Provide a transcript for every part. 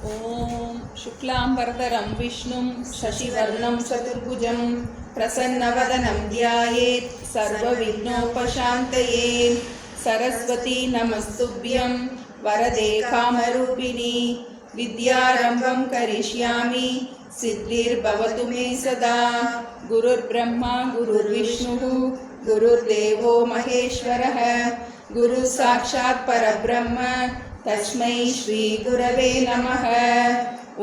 ॐ शुक्लाम्बरधरं विष्णुं शशिवर्णं चतुर्भुजं प्रसन्नवदनं ध्यायेत् सर्वविघ्नोपशान्तये। सरस्वती नमस्तुभ्यं वरदे कामरूपिणी। विद्यारम्भं करिष्यामि सिद्धिर्भवतु मे सदा। गुरुर्ब्रह्मा गुरुर्विष्णुः गुरुर्देवो महेश्वरः। गुरुः साक्षात् परब्रह्म तस्मै श्री गुरवे नमः।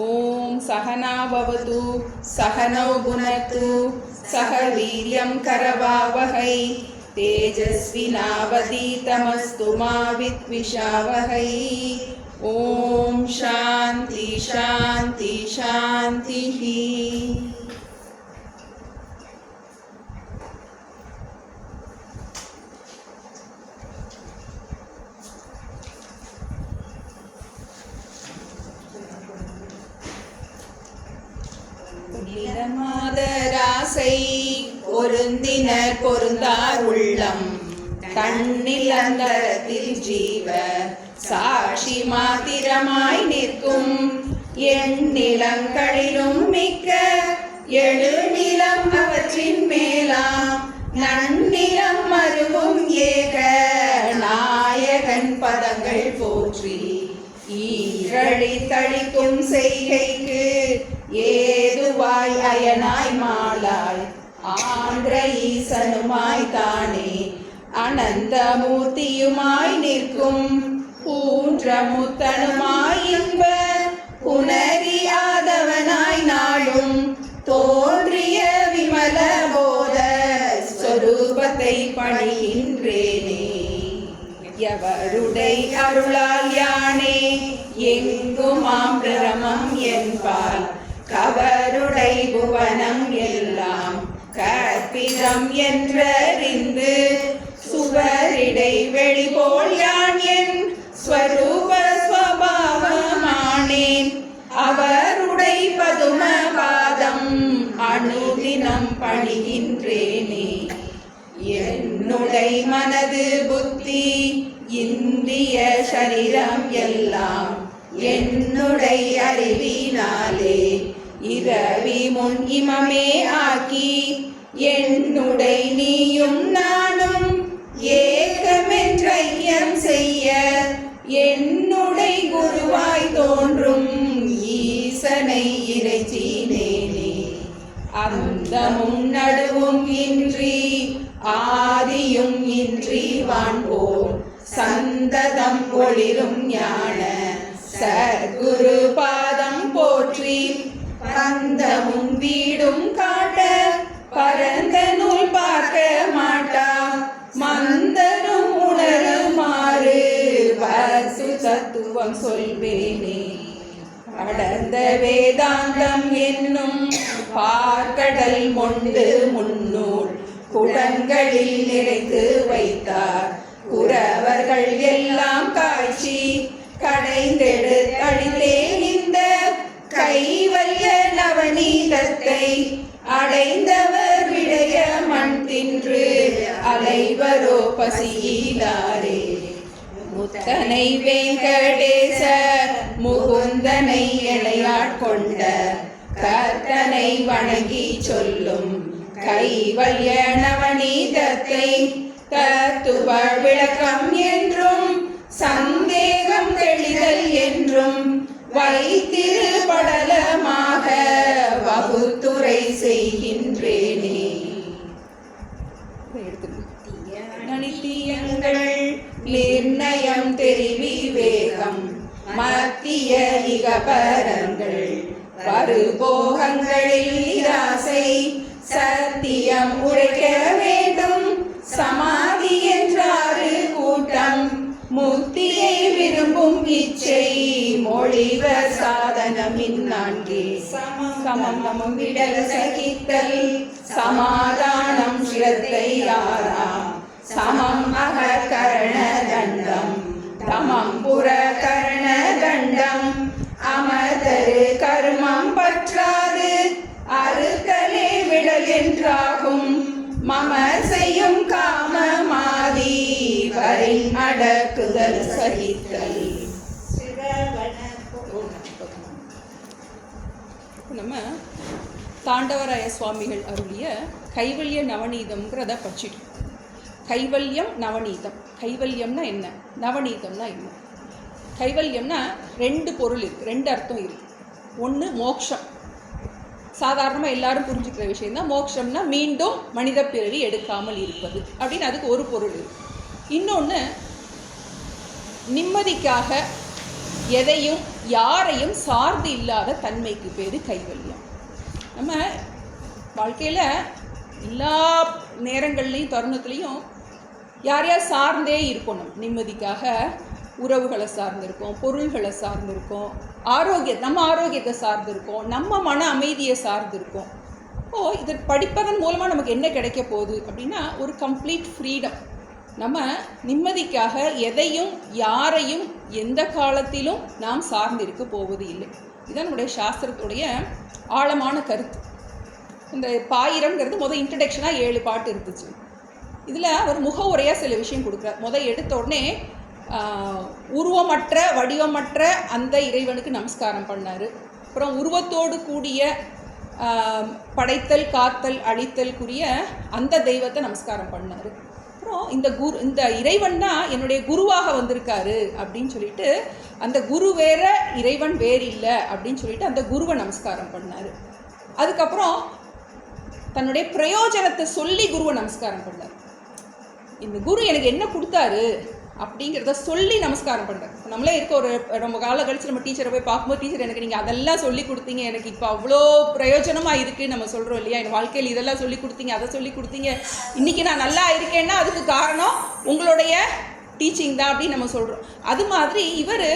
ओम सहना भवतु सहनौ भुनक्तु सह वीर्यं करवावहै तेजस्विनावधीतमस्तु मा विद्विषावहै। ओम शांति शांति शांतिः। மாதராசை பொருந்தினர் பொருந்தார் உள்ளம் தன்னில் அந்தரத்தில் ஜீவ சாட்சி மாத்திரமாய் நிற்கும் எண்ணிலங்களிலும் மிக்க எழுநிலம் அவற்றின் மேலாம் நன்னிலம் மருவும் ஏக நாயகன் பதங்கள் போற்றி ஈரழி தளிக்கும் செய்கைக்கு ஏதுவாய் அயனாய் மாலாய் ஆந்திர ஈசனுமாய் தானே அனந்த மூர்த்தியுமாய் நிற்கும் பூன்ற முத்தனுமாய் இன்ப புனரியாதவனாய் நாளும் தோன்றிய விமல போத ஸ்வரூபத்தை பணிகின்றேனே. எவருடை அருளால் யானே எங்குமாம் பிரமம் என்பால் கவருடை புவனம் எல்லாம் கற்பிதம் என்றறிந்து சுவரிடை வெளிபோல் யான் என் ஸ்வரூப ஸ்வபாவமானேன். அவருடை பதும பாதம் அனுதினம் பணிகின்றேனே. என்னுடை மனது புத்தி இந்திய சரீரம் எல்லாம் என்னுடை அறிவினாலே இரவி முன் இமமே ஆக்கி என்னுடை நீயும் நானும் ஏகமென்றையம் செய்ய என்னுடை குருவாய் தோன்றும் ஈசனை இறைச்சினேனே. அந்தமும் நடுவும் இன்றி ஆதியும் இன்றி வான்போல் சந்ததம் ஒளிரும் ஞான சத்குரு பாதம் போற்றி பந்தமும் வீடும் காட்ட பரந்த நூல் பார்க்க மாட்டா மந்தரும் உணருமாறு வசு தத்துவம் சொல்வேனே. அடர்ந்த வேதாந்தம் என்னும் பார்க்கடல் மொண்டு முன்னூல் குடங்களில் நிறைத்து வைத்தார். குறவர்கள் எல்லாம் காய்ச்சி கடைந்தெடு அழிந்தேன் இந்த கைவல்ய நவநீதத்தை அடைந்தவர் விடைய மண் தின்று அலைவரோ பசியிலாரே. முத்தனை வேங்கடேச முகுந்தனை இணையாட்கொண்ட கர்த்தனை வணங்கி சொல்லும் கைவல்ய நவநீதத்தை தத்துவ விளக்கம் என்றும் சந்தேகம் தெளிதல் என்றும் வைத்திரு படலமாக வகுத்துரை செய்கின்றேனே. நித்தியங்கள் நிர்ணயம் தெரிவிவேகம் மத்திய இகபரங்கள் பருபோகங்களில் நிராசை சத்தியம் உரைக்க வேண்டும். சமாதி என்றாறு கூட்டம் முக்தியை விரும்பும் இச்சை மொழிவ சாதனம் இந்நான்கே. சமம் விடல் சகித்தல் சமாதானம் ஸ்ரத்தை ஆறாம் சமம் அகரண தண்டம் தமம் புற கரண தண்டம் அமர்தரு கர்மம் பற்றாது அறுத்தலே விடல் என்றாகும். மமர் செய்யும் காமமாதி வரின் அடக்குதல் சகித்தல் நம்ம தாண்டவராய சுவாமிகள் அருளிய கைவல்ய நவநீதம்ங்கிறத படிச்சுட்டு. கைவல்யம் நவநீதம். கைவல்யம்னா என்ன, நவநீதம்னா என்ன? கைவல்யம்னா ரெண்டு பொருள் இருக்குது, ரெண்டு அர்த்தம் இருக்குது. ஒன்று மோட்சம், சாதாரணமாக எல்லாரும் புரிஞ்சுக்கிற விஷயந்தான். மோட்சம்னா மீண்டும் மனித பிறவி எடுக்காமல் இருப்பது அப்படின்னு, அதுக்கு ஒரு பொருள் இருக்குது. இன்னொன்று நிம்மதிக்காக எதையும் யாரையும் சார்ந்து இல்லாத தன்மைக்கு பேர் கைவல்யம். நம்ம வாழ்க்கையில் எல்லா நேரங்கள்லையும் தருணத்துலேயும் யாரையாவது சார்ந்தே இருக்கோம். நம்ம நிம்மதிக்காக உறவுகளை சார்ந்திருக்கோம், பொருள்களை சார்ந்திருக்கோம், நம்ம ஆரோக்கியத்தை சார்ந்திருக்கோம், நம்ம மன அமைதியை சார்ந்திருக்கோம். இதை படிப்பதன் மூலமாக நமக்கு என்ன கிடைக்க போகுது அப்படின்னா ஒரு கம்ப்ளீட் ஃப்ரீடம். நம்ம நிம்மதிக்காக எதையும் யாரையும் எந்த காலத்திலும் நாம் சார்ந்திருக்க போவது இல்லை. இதுதான் நம்முடைய சாஸ்திரத்துடைய ஆழமான கருத்து. இந்த பாயிரம்ங்கிறது இன்ட்ரடக்ஷனாக 7 பாட்டு இருந்துச்சு. இதில் ஒரு முகவுரையாக சில விஷயம் கொடுக்குறார். எடுத்த உடனே உருவமற்ற வடிவமற்ற அந்த இறைவனுக்கு நமஸ்காரம் பண்ணார். அப்புறம் உருவத்தோடு கூடிய படைத்தல் காத்தல் அழித்தல்குரிய அந்த தெய்வத்தை நமஸ்காரம் பண்ணார். அப்புறம் இந்த இறைவன் தான் என்னுடைய குருவாக வந்திருக்காரு அப்படின்னு சொல்லிட்டு, அந்த குரு வேற இறைவன் வேறு இல்லை அப்படின்னு சொல்லிட்டு அந்த குருவை நமஸ்காரம் பண்ணார். அதுக்கப்புறம் தன்னுடைய பிரயோஜனத்தை சொல்லி குருவை நமஸ்காரம் பண்ணார். இந்த குரு எனக்கு என்ன கொடுத்தாரு அப்படிங்கிறத சொல்லி நமஸ்காரம் பண்ணுறாரு. நம்மளே இருக்க ஒரு ரொம்ப காலம் கழிச்சு நம்ம டீச்சரை போய் பார்க்கும்போது, டீச்சர் எனக்கு நீங்கள் அதெல்லாம் சொல்லி கொடுத்தீங்க, எனக்கு இப்போ அவ்வளோ பிரயோஜனமாக இருக்குது நம்ம சொல்கிறோம் இல்லையா. என் வாழ்க்கையில் இதெல்லாம் சொல்லி கொடுத்தீங்க, அதை சொல்லி கொடுத்தீங்க, இன்றைக்கி நான் நல்லா இருக்கேன்னா அதுக்கு காரணம் உங்களுடைய டீச்சிங் தான் அப்படின்னு நம்ம சொல்கிறோம். அது மாதிரி இவர்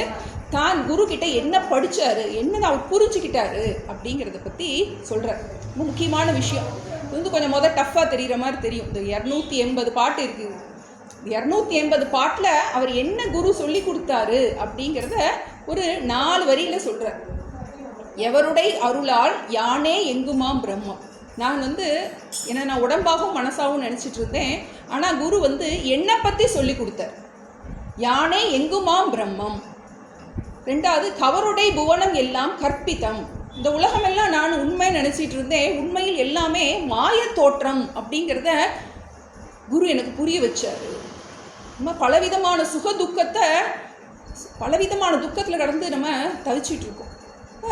தான் குருக்கிட்ட என்ன படித்தார், என்ன அவர் புரிஞ்சுக்கிட்டாரு அப்படிங்கிறத பற்றி சொல்கிறார். ரொம்ப முக்கியமான விஷயம். இது கொஞ்சம் டஃப்பாக தெரிகிற மாதிரி தெரியும். இந்த 280 பாட்டு இருக்குது. 280 பாட்டில் அவர் என்ன குரு சொல்லி கொடுத்தாரு அப்படிங்கிறத ஒரு 4 வரியில் சொல்கிறார். எவருடைய அருளால் யானே எங்குமாம் பிரம்மம். நான் நான் உடம்பாகவும் மனசாகவும் நினச்சிட்டு இருந்தேன். ஆனால் குரு என்னை பற்றி சொல்லி கொடுத்தார். யானே எங்குமாம் பிரம்மம். 2வது கவருடைய புவனம் எல்லாம் கற்பித்தம். இந்த உலகமெல்லாம் நான் உண்மை நினச்சிட்டு இருந்தேன், உண்மையில் எல்லாமே மாய தோற்றம் அப்படிங்கிறத குரு எனக்கு புரிய வச்சார். நம்ம பலவிதமான பலவிதமான துக்கத்தில் கடந்து நம்ம தவிச்சிட்டு இருக்கோம். இப்போ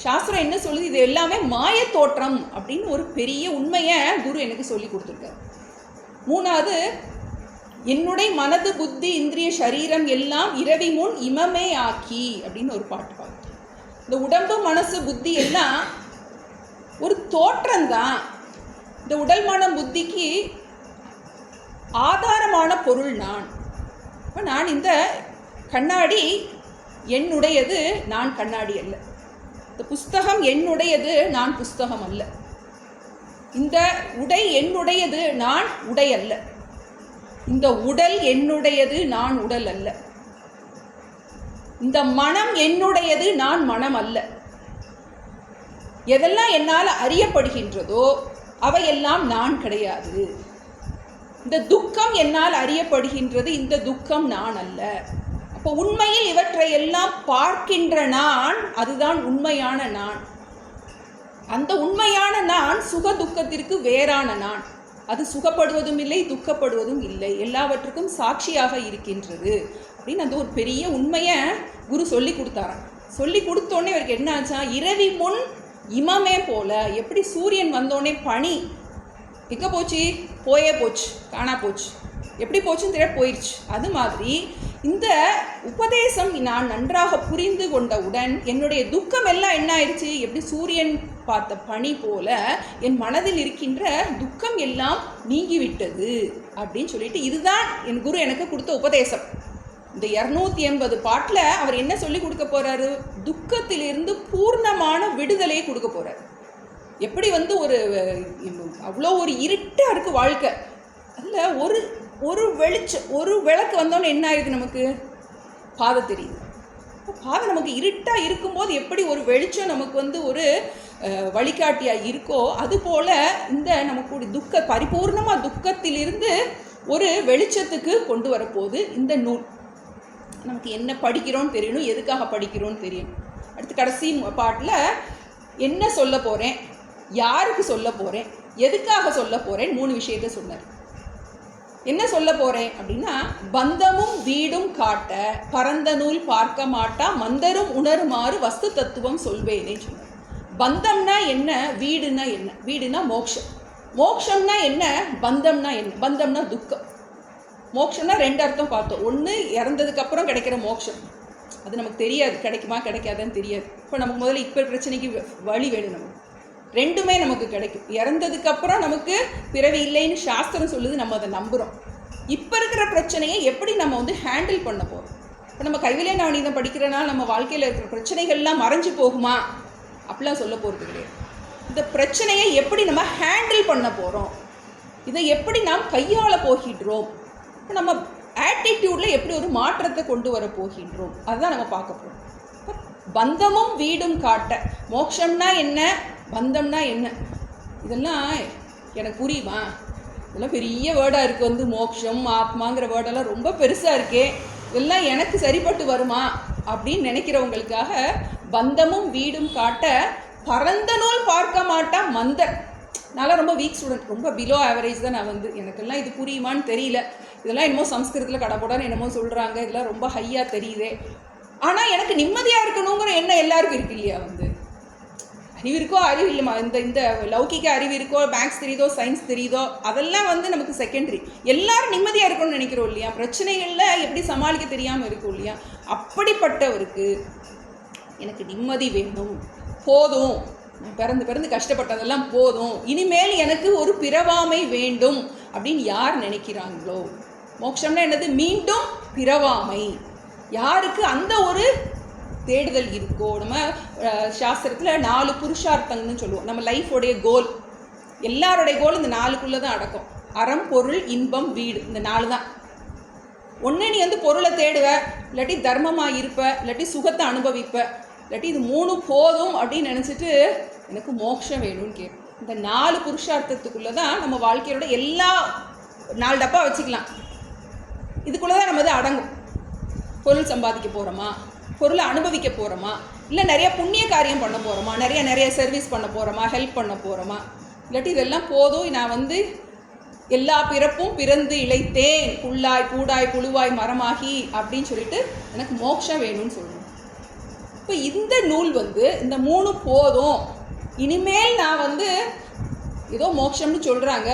சாஸ்திரம் என்ன சொல்லுது, இது எல்லாமே மாய தோற்றம் அப்படின்னு ஒரு பெரிய உண்மையை குரு எனக்கு சொல்லி கொடுத்துருக்காரு. 3வது என்னுடைய மனது புத்தி இந்திரிய சரீரம் எல்லாம் இரவி முன் இமமே ஆக்கி அப்படின்னு ஒரு பாட்டு பாட்டு. இந்த உடம்பு மனசு புத்தி எல்லாம் ஒரு தோற்றம்தான். இந்த உடல் மனம் புத்திக்கு ஆதாரமான பொருள் நான். இப்போ நான் இந்த கண்ணாடி என்னுடையது, நான் கண்ணாடி அல்ல. இந்த புஸ்தகம் என்னுடையது, நான் புஸ்தகம் அல்ல. இந்த உடை என்னுடையது, நான் உடை அல்ல. இந்த உடல் என்னுடையது, நான் உடல் அல்ல. இந்த மனம் என்னுடையது, நான் மனம் அல்ல. எதெல்லாம் என்னால் அறியப்படுகின்றதோ அவையெல்லாம் நான் கிடையாது. இந்த துக்கம் என்னால் அறியப்படுகின்றது, இந்த துக்கம் நான் அல்ல. அப்போ உண்மையில் இவற்றை எல்லாம் பார்க்கின்ற நான், அதுதான் உண்மையான நான். அந்த உண்மையான நான் சுக துக்கத்திற்கு வேறான நான். அது சுகப்படுவதும் இல்லை, துக்கப்படுவதும் இல்லை, எல்லாவற்றுக்கும் சாட்சியாக இருக்கின்றது அப்படின்னு அந்த ஒரு பெரிய உண்மையை குரு சொல்லி கொடுத்தாராம். சொல்லி கொடுத்தோடனே இவருக்கு என்ன ஆச்சா, இரவி முன் இமமே போல. எப்படி சூரியன் வந்தோடனே பனி எங்கே போச்சு, போயே போச்சு, காணா போச்சு, எப்படி போச்சுன்னு தெரிய போயிடுச்சு. அது மாதிரி இந்த உபதேசம் நான் நன்றாக புரிந்து கொண்டவுடன் என்னுடைய துக்கம் எல்லாம் என்ன ஆயிடுச்சு, எப்படி சூரியன் பார்த்த பனி போல என் மனதில் இருக்கின்ற துக்கம் எல்லாம் நீங்கிவிட்டது அப்படின்னு சொல்லிட்டு, இதுதான் என் குரு எனக்கு கொடுத்த உபதேசம். இந்த 280 பாட்டில் அவர் என்ன சொல்லி கொடுக்க போகிறாரு, துக்கத்திலிருந்து பூர்ணமான விடுதலையை கொடுக்க போகிறார். எப்படி ஒரு அவ்வளோ ஒரு இருட்டாக இருக்குது வாழ்க்கை, அதில் ஒரு வெளிச்சம், ஒரு விளக்கு வந்தோன்னே என்ன ஆயிடுது, நமக்கு பாதை தெரியுது. இப்போ பாதை நமக்கு இருட்டாக இருக்கும்போது எப்படி ஒரு வெளிச்சம் நமக்கு ஒரு வழிகாட்டியாக இருக்கோ, அதுபோல் இந்த நமக்கு பரிபூர்ணமாக துக்கத்திலிருந்து ஒரு வெளிச்சத்துக்கு கொண்டு வரப்போகுது இந்த நூல். நமக்கு என்ன படிக்கிறோன்னு தெரியணும், எதுக்காக படிக்கிறோன்னு தெரியணும். அடுத்து கடைசி பாட்டில் என்ன சொல்ல போகிறேன், யாருக்கு சொல்ல போகிறேன், எதுக்காக சொல்ல போகிறேன், 3 விஷயத்த சொன்னார். என்ன சொல்ல போகிறேன் அப்படின்னா, பந்தமும் வீடும் காட்ட பரந்த நூல் பார்க்க மாட்டா மந்தரும் உணருமாறு வஸ்து தத்துவம் சொல்வேனே சொன்னார். பந்தம்னா என்ன, வீடுனா என்ன? வீடுனா மோட்சம். மோட்சம்னா என்ன, பந்தம்னா என்ன? பந்தம்னா துக்கம். மோட்சம்னா 2 அர்த்தம் பார்த்தோம். ஒன்று இறந்ததுக்கப்புறம் கிடைக்கிற மோட்சம், அது நமக்கு தெரியாது, கிடைக்குமா கிடைக்காதான்னு தெரியாது. இப்போ நமக்கு முதல்ல இப்போ பிரச்சனைக்கு வழி வேணும். நமக்கு 2மே நமக்கு கிடைக்கும். இறந்ததுக்கப்புறம் நமக்கு பிறவி இல்லைன்னு சாஸ்திரம் சொல்லுது, நம்ம அதை நம்புகிறோம். இப்போ இருக்கிற பிரச்சனையை எப்படி நம்ம வந்து ஹேண்டில் பண்ண போகிறோம்? இப்போ நம்ம கைவிலே நவநீதம் படிக்கிறனால நம்ம வாழ்க்கையில் இருக்கிற பிரச்சனைகள்லாம் மறைஞ்சு போகுமா? அப்படிலாம் சொல்ல போகிறது கிடையாது. இந்த பிரச்சனையை எப்படி நம்ம ஹேண்டில் பண்ண போகிறோம், இதை எப்படி நாம் கையாள போகின்றோம், இப்போ நம்ம ஆட்டிடியூடில் எப்படி ஒரு மாற்றத்தை கொண்டு வர போகின்றோம், அதுதான் நம்ம பார்க்க போகிறோம். பந்தமும் வீடும் காட்ட, மோட்சம்னா என்ன, பந்தம்னா என்ன, இதெல்லாம் எனக்கு புரியுமா? இதெல்லாம் பெரிய வேர்டாக இருக்குது. வந்து மோட்சம் ஆத்மாங்கிற வேர்டெல்லாம் ரொம்ப பெருசாக இருக்கே, இதெல்லாம் எனக்கு சரிப்பட்டு வருமா அப்படின்னு நினைக்கிறவங்களுக்காக பந்தமும் வீடும் காட்ட பரந்த நூல் பார்க்க மாட்டா மந்தர். நான்லாம் ரொம்ப வீக் ஸ்டூடெண்ட், ரொம்ப பிலோ ஆவரேஜ் தான் நான். வந்து எனக்கெல்லாம் இது புரியுமான்னு தெரியல. இதெல்லாம் என்னமோ சம்ஸ்கிருதத்தில் கடப்படான்னு என்னமோ சொல்கிறாங்க, இதெல்லாம் ரொம்ப ஹையாக தெரியுதே. ஆனால் எனக்கு நிம்மதியாக இருக்கணுங்கிற எண்ணம் எல்லாருக்கும் இருக்கு இல்லையா? வந்து அறிவு இருக்கோ அறிவு இல்லைம்மா, இந்த லௌகிக அறிவு இருக்கோ, மேக்ஸ் தெரியுதோ சயின்ஸ் தெரியுதோ, அதெல்லாம் வந்து நமக்கு செகண்டரி. எல்லாரும் நிம்மதியாக இருக்கணும்னு நினைக்கிறோம் இல்லையா? பிரச்சனைகளில் எப்படி சமாளிக்க தெரியாமல் இருக்கும் இல்லையா? அப்படிப்பட்டவருக்கு எனக்கு நிம்மதி வேணும், போதும், நான் பிறந்து கஷ்டப்பட்டதெல்லாம் போதும், இனிமேல் எனக்கு ஒரு பிறவாமை வேண்டும் அப்படின்னு யார் நினைக்கிறாங்களோ, மோட்சம்னா என்னது, மீண்டும் பிறவாமை, யாருக்கு அந்த ஒரு தேடுதல் இருக்கோ. நம்ம சாஸ்திரத்தில் 4 புருஷார்த்தங்கள்னு சொல்லுவோம். நம்ம லைஃபோடைய கோல், எல்லாருடைய கோல் இந்த 4க்குள்ளே தான் அடக்கும். அறம், பொருள், இன்பம், வீடு, இந்த 4 தான். ஒன்று நீ வந்து பொருளை தேடுவ, இல்லாட்டி தர்மமாக இருப்ப, இல்லாட்டி சுகத்தை அனுபவிப்ப, இல்லாட்டி இது 3 போதும் அப்படின்னு நினச்சிட்டு எனக்கு மோட்சம் வேணும்னு கேட்போம். இந்த 4 புருஷார்த்தத்துக்குள்ளே தான் நம்ம வாழ்க்கையோட எல்லா 4 டப்பா வச்சுக்கலாம். இதுக்குள்ளே தான் நம்ம இது அடங்கும். பொருள் சம்பாதிக்க போகிறோமா, பொருளை அனுபவிக்க போகிறோமா, இல்லை நிறைய புண்ணிய காரியம் பண்ண போகிறோமா, நிறைய சர்வீஸ் பண்ண போகிறோமா, ஹெல்ப் பண்ண போகிறோமா, இல்லாட்டி இதெல்லாம் போதும், நான் வந்து எல்லா பிறப்பும் பிறந்து இழைத்தேன், புல்லாய் பூடாய் புழுவாய் மரமாகி அப்படின்னு சொல்லிட்டு எனக்கு மோட்சம் வேணும்னு சொல்லணும். இப்போ இந்த நூல் வந்து இந்த 3 போதும், இனிமேல் நான் வந்து ஏதோ மோட்சம்னு சொல்கிறாங்க,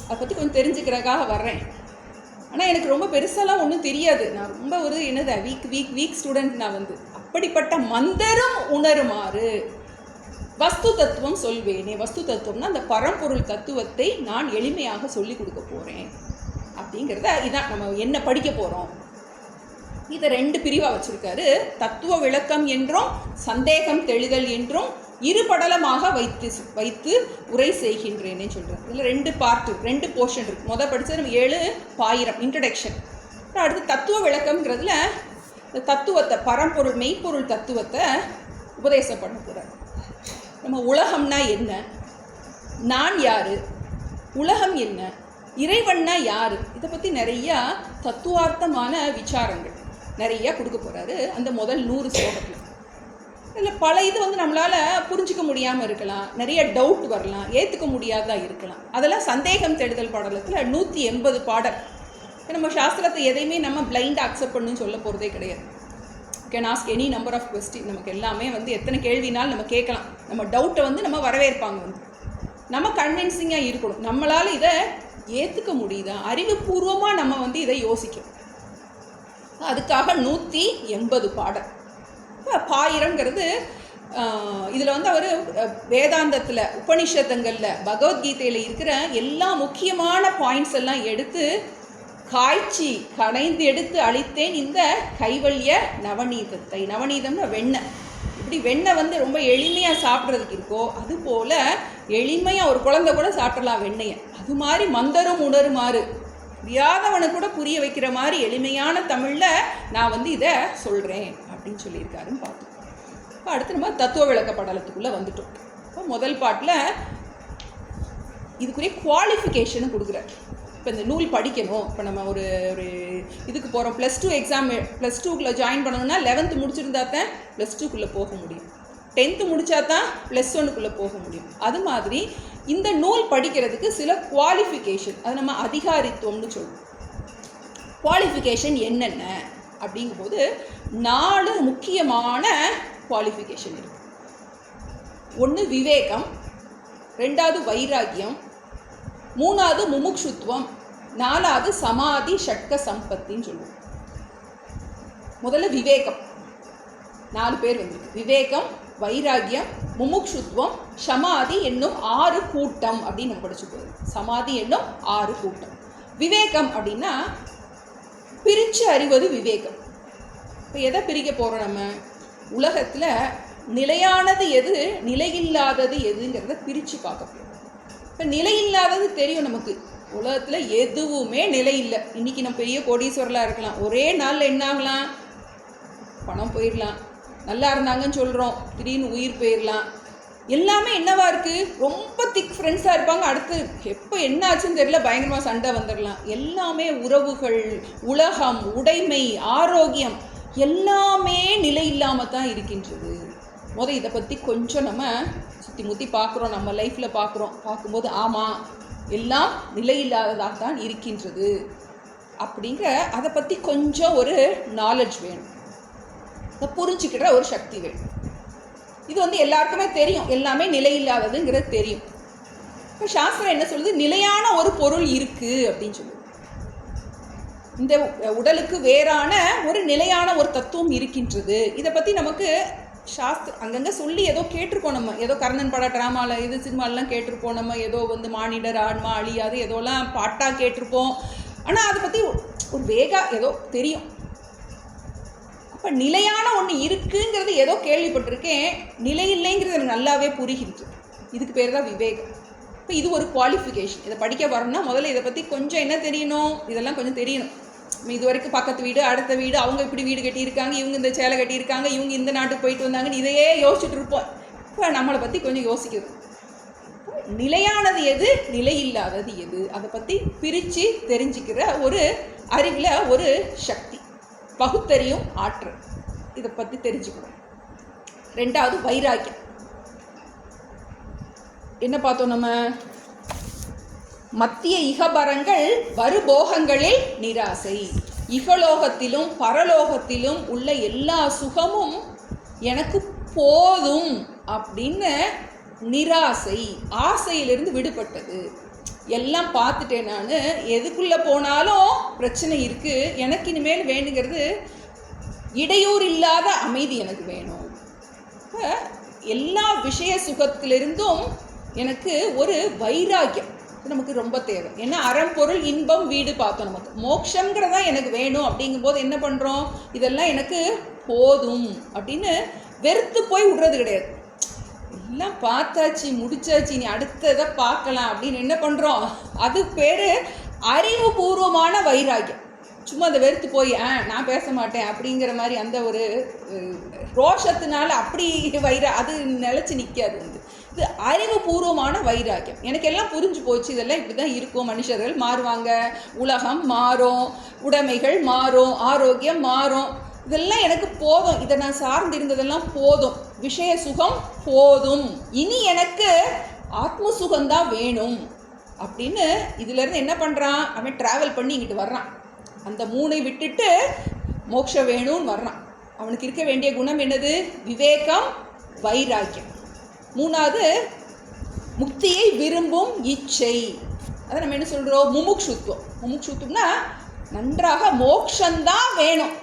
அதை பற்றி கொஞ்சம் தெரிஞ்சுக்கிறதுக்காக வர்றேன். ஆனால் எனக்கு ரொம்ப பெருசாலாம் ஒன்றும் தெரியாது, நான் ரொம்ப ஒரு என்னது வீக் ஸ்டூடெண்ட். நான் வந்து அப்படிப்பட்ட மந்தரும் உணருமாறு வஸ்து தத்துவம் சொல்வேனே. வஸ்து தத்துவம்னா அந்த பரம்பொருள் தத்துவத்தை நான் எளிமையாக சொல்லி கொடுக்க போகிறேன் அப்படிங்கிறத, இதான் நம்ம என்ன படிக்க போகிறோம். இதை 2 பிரிவாக வச்சுருக்காரு. தத்துவ விளக்கம் என்றும் சந்தேகம் தெளிதல் என்றும் இருபடலமாக வைத்து உரை செய்கின்றேனே சொல்கிறேன். இதில் 2 பார்ட், 2 போர்ஷன் இருக்குது. முதல் படித்தது நம்ம 7,1000 இன்ட்ரடக்ஷன். அடுத்து தத்துவ விளக்கம்ங்கிறதுல இந்த தத்துவத்தை, பரம்பொருள் மெய்ப்பொருள் தத்துவத்தை உபதேசம் பண்ண போகிறார். நம்ம உலகம்னா என்ன, நான் யார், உலகம் என்ன, இறைவன்னா யார், இதை பற்றி நிறையா தத்துவார்த்தமான விசாரங்கள் நிறையா கொடுக்க போகிறாரு அந்த முதல் 100 ஸ்லோகத்தில். இதில் பல இது வந்து நம்மளால் புரிஞ்சிக்க முடியாமல் இருக்கலாம், நிறைய டவுட் வரலாம், ஏற்றுக்க முடியாததாக இருக்கலாம். அதெல்லாம் சந்தேகம் தேடுதல் பாடலத்தில் 180 பாடல். நம்ம சாஸ்திரத்தை எதையுமே நம்ம பிளைண்டாக அக்செப்ட் பண்ணுன்னு சொல்ல போகிறதே கிடையாது. Can ask any number of question. நமக்கு எல்லாமே வந்து எத்தனை கேள்வினாலும் நம்ம கேட்கலாம். நம்ம டவுட்டை வந்து நம்ம வரவேற்பாங்க. வந்து நம்ம கன்வின்சிங்காக இருக்கணும். நம்மளால் இதை ஏற்றுக்க முடியுதா, அறிவுபூர்வமாக நம்ம வந்து இதை யோசிக்கணும். அதுக்காக 180 பாடல். 1000ங்கிறது இதில் வந்து அவர் வேதாந்தத்தில், உபனிஷதங்களில், பகவத்கீதையில் இருக்கிற எல்லா முக்கியமான பாயிண்ட்ஸ் எல்லாம் எடுத்து காய்ச்சி கடைந்து எடுத்து அளித்தேன் இந்த கைவல்ய நவநீதத்தை. நவநீதம்னா வெண்ணெய். இப்படி வெண்ணெய் வந்து ரொம்ப எளிமையாக சாப்பிட்றதுக்கு இருக்கோ, அதுபோல் எளிமையாக ஒரு குழந்தை கூட சாப்பிடலாம் வெண்ணெயை. அது மாதிரி மந்தரும் உணருமாறு, புரியாதவனை கூட புரிய வைக்கிற மாதிரி எளிமையான தமிழில் நான் வந்து இதை சொல்கிறேன் அப்படின்னு சொல்லியிருக்காருன்னு பார்த்தோம். இப்போ அடுத்து நம்ம தத்துவ விளக்க படலத்துக்குள்ளே வந்துட்டோம். இப்போ முதல் பாட்டில் இதுக்குரிய குவாலிஃபிகேஷனை கொடுக்குறார். இப்போ இந்த நூல் படிக்கணும், இப்போ நம்ம ஒரு இதுக்கு போகிறோம், +2 எக்ஸாம், +2க்குள்ளே ஜாயின் பண்ணணும்னா 11th முடிச்சிருந்தா தான் +2க்குள்ளே போக முடியும். 10th முடித்தா தான் +1க்குள்ளே போக முடியும். அது மாதிரி இந்த நூல் படிக்கிறதுக்கு சில குவாலிஃபிகேஷன், அது நம்ம அதிகாரித்துவம்னு சொல்லுவோம். குவாலிஃபிகேஷன் என்னென்ன அப்படிங்கும்போது 4 முக்கியமான குவாலிஃபிகேஷன் இருக்குது. 1 விவேகம், 2வது வைராக்கியம், 3வது முமுக்ஷுத்துவம், 4வது சமாதி ஷட்க சம்பத்தின்னு சொல்லுவோம். முதல்ல விவேகம், 4 பேர் வந்திருக்கு. விவேகம், வைராக்கியம், முமுக்ஷுத்துவம், சமாதி என்னும் 6 கூட்டம் அப்படின்னு நம்ம படிச்சு போகிறோம். சமாதி என்னும் 6 கூட்டம். விவேகம் அப்படின்னா பிரித்து அறிவது விவேகம். இப்போ எதை பிரிக்க போகிறோம்? நம்ம உலகத்தில் நிலையானது எது, நிலையில்லாதது எதுங்கிறத பிரித்து பார்க்க போகிறோம். இப்போ நிலையில்லாதது தெரியும் நமக்கு, உலகத்தில் எதுவுமே நிலை இல்லை. இன்றைக்கி நம்ம பெரிய கோடீஸ்வரலாக இருக்கலாம், ஒரே நாளில் என்ன ஆகலாம், பணம் போயிடலாம். நல்லா இருந்தாங்கன்னு சொல்கிறோம், திடீர்னு உயிர் போயிடலாம். எல்லாமே என்னவா இருக்குது, ரொம்ப திக் ஃப்ரெண்ட்ஸாக இருப்பாங்க, அடுத்து எப்போ என்ன ஆச்சுன்னு தெரியல பயங்கரமாக சண்டை வந்துடலாம். எல்லாமே உறவுகள், உலகம், உடைமை, ஆரோக்கியம் எல்லாமே நிலை இல்லாமல் தான் இருக்கின்றது. இதை பற்றி கொஞ்சம் நம்ம சுற்றி முற்றி பார்க்குறோம், நம்ம லைஃப்பில் பார்க்கும்போது ஆமாம் எல்லாம் நிலையில்லாததாக தான் இருக்கின்றது அப்படிங்கிற அதை பற்றி கொஞ்சம் ஒரு நாலேஜ் வேணும், அதை புரிஞ்சுக்கிற ஒரு சக்தி வேணும். இது எல்லாருக்குமே தெரியும், எல்லாமே நிலையில்லாததுங்கிறது தெரியும். இப்போ சாஸ்திரம் என்ன சொல்லுது, நிலையான ஒரு பொருள் இருக்குது அப்படின்னு சொல்லுது. இந்த உடலுக்கு வேறான ஒரு நிலையான ஒரு தத்துவம் இருக்கின்றது. இதை பற்றி நமக்கு சாஸ்திரம் அங்கங்கே சொல்லி ஏதோ கேட்டிருக்கோம். நம்ம ஏதோ கர்ணன் பட ட்ராமாவில் இது சினிமாலெலாம் கேட்டிருப்போம். நம்ம ஏதோ மானிடர் ஆன்மா அழியாது ஏதோலாம் பாட்டாக கேட்டிருப்போம். ஆனால் அதை பற்றி ஒரு ஏதோ தெரியும். அப்போ நிலையான ஒன்று இருக்குங்கிறது ஏதோ கேள்விப்பட்டிருக்கேன், நிலை இல்லைங்கிறது எனக்கு நல்லாவே புரிகின்றது. இதுக்கு பேர் தான் விவேகம். இப்போ இது ஒரு குவாலிஃபிகேஷன். இதை படிக்க வரணும்னா முதல்ல இதை பற்றி கொஞ்சம் என்ன தெரியணும், இதெல்லாம் கொஞ்சம் தெரியணும். இது வரைக்கும் பக்கத்து வீடு, அடுத்த வீடு, அவங்க இப்படி வீடு கட்டியிருக்காங்க, இவங்க இந்த சேலை கட்டியிருக்காங்க, இவங்க இந்த நாட்டுக்கு போயிட்டு வந்தாங்கன்னு இதையே யோசிச்சுட்டு இருப்போம். இப்போ நம்மளை பற்றி கொஞ்சம் யோசிக்கிறது, நிலையானது எது, நிலை இல்லாதது எது, அதை பற்றி பிரித்து தெரிஞ்சுக்கிற ஒரு அறிவில் ஒரு சக்தி, பகுத்தறியும் ஆற்றல், இதை பற்றி தெரிஞ்சுக்கணும். 2வது வைராக்கியம். என்ன பார்த்தோம் நம்ம, மத்திய இகபரங்கள் வருபோகங்களில் நிராசை, இகலோகத்திலும் பரலோகத்திலும் உள்ள எல்லா சுகமும் எனக்கு போதும் அப்படின்னு நிராசை, ஆசையிலிருந்து விடுபட்டது. எல்லாம் பார்த்துட்டேன், நான் எதுக்குள்ளே போனாலும் பிரச்சனை இருக்குது, எனக்கு இனிமேல் வேணுங்கிறது இடையூறு இல்லாத அமைதி எனக்கு வேணும். இப்போ எல்லா விஷய சுகத்திலிருந்தும் எனக்கு ஒரு வைராக்கியம் நமக்கு ரொம்ப தேவை. ஏன்னா அறம்பொருள் இன்பம் வீடு பார்த்தோம், நமக்கு மோட்சங்கிறதா எனக்கு வேணும். அப்படிங்கும்போது என்ன பண்ணுறோம், இதெல்லாம் எனக்கு போதும் அப்படின்னு வெறுத்து போய் விடுறது கிடையாது. எல்லாம் பார்த்தாச்சு, முடிச்சாச்சு, நீ அடுத்ததை பார்க்கலாம் அப்படின்னு என்ன பண்ணுறோம், அது பேர் அறிவுபூர்வமான வைராக்கியம். சும்மா அதை வெறுத்து போய் நான் பேச மாட்டேன் அப்படிங்கிற மாதிரி அந்த ஒரு ரோஷத்தினால அப்படி அது நிலச்சி நிற்காது. இது அறிவுபூர்வமான வைராக்கியம். எனக்கு எல்லாம் புரிஞ்சு போச்சு, இதெல்லாம் இப்படி தான் இருக்கும், மனுஷர்கள் மாறுவாங்க, உலகம் மாறும், உடைமைகள் மாறும், ஆரோக்கியம் மாறும், இதெல்லாம் எனக்கு போதும், இதை நான் சார்ந்திருந்ததெல்லாம் போதும், விஷய சுகம் போதும், இனி எனக்கு ஆத்ம சுகம்தான் வேணும் அப்படின்னு இதுலேருந்து என்ன பண்ணுறான், அவன் ட்ராவல் பண்ணி இங்கிட்டு வர்றான். அந்த 3 விட்டுட்டு மோட்சம் வேணும்னு வர்றான். அவனுக்கு இருக்க வேண்டிய குணம் என்னது, விவேகம், வைராக்கியம். 3வது முக்தியை விரும்பும் இச்சை. அதை நம்ம என்ன சொல்கிறோம், முமுக்ஷுத்துவம். முமுக்ஷுத்துவம்னா நன்றாக மோட்சந்தான் வேணும்.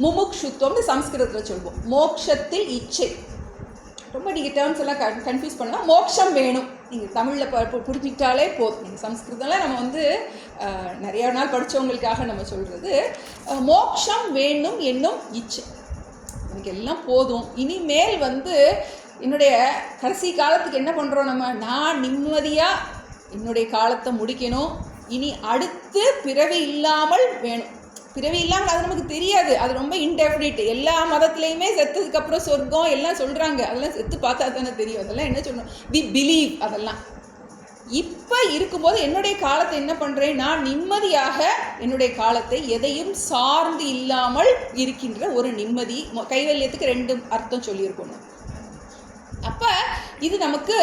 முமுக்ஷுத்துவம்னு சம்ஸ்கிருதத்தில் சொல்லுவோம். மோட்சத்தில் இச்சை. ரொம்ப நீங்கள் டேர்ம்ஸ் எல்லாம் கன்ஃபியூஸ் பண்ணுவோம். மோட்சம் வேணும், நீங்கள் தமிழில் புரிஞ்சுக்கிட்டாலே போதும். நீங்கள் சம்ஸ்கிருதம்லாம் நம்ம நிறையா நாள் படித்தவங்களுக்காக நம்ம சொல்கிறது, மோட்சம் வேணும் என்னும் இச்சை. எனக்கு எல்லாம் போதும், இனிமேல் என்னுடைய கடைசி காலத்துக்கு என்ன பண்ணுறோம் நம்ம, நான் நிம்மதியாக என்னுடைய காலத்தை முடிக்கணும், இனி அடுத்து பிறவி இல்லாமல் வேணும். பிறவி இல்லாமல் அது நமக்கு தெரியாது, அது ரொம்ப இன்டெஃபினிட். எல்லா மதத்துலேயுமே செத்ததுக்கப்புறம் சொர்க்கம் எல்லாம் சொல்கிறாங்க, அதெல்லாம் செத்து பார்த்தா தானே தெரியும். அதெல்லாம் என்ன சொல்லணும், வி பிலீவ். அதெல்லாம் இப்போ இருக்கும்போது என்னுடைய காலத்தை என்ன பண்ணுறேன், நான் நிம்மதியாக என்னுடைய காலத்தை எதையும் சார்ந்து இல்லாமல் இருக்கின்ற ஒரு நிம்மதி. கைவல்யத்துக்கு 2 அர்த்தம் சொல்லியிருக்கணும். அப்போ இது நமக்கு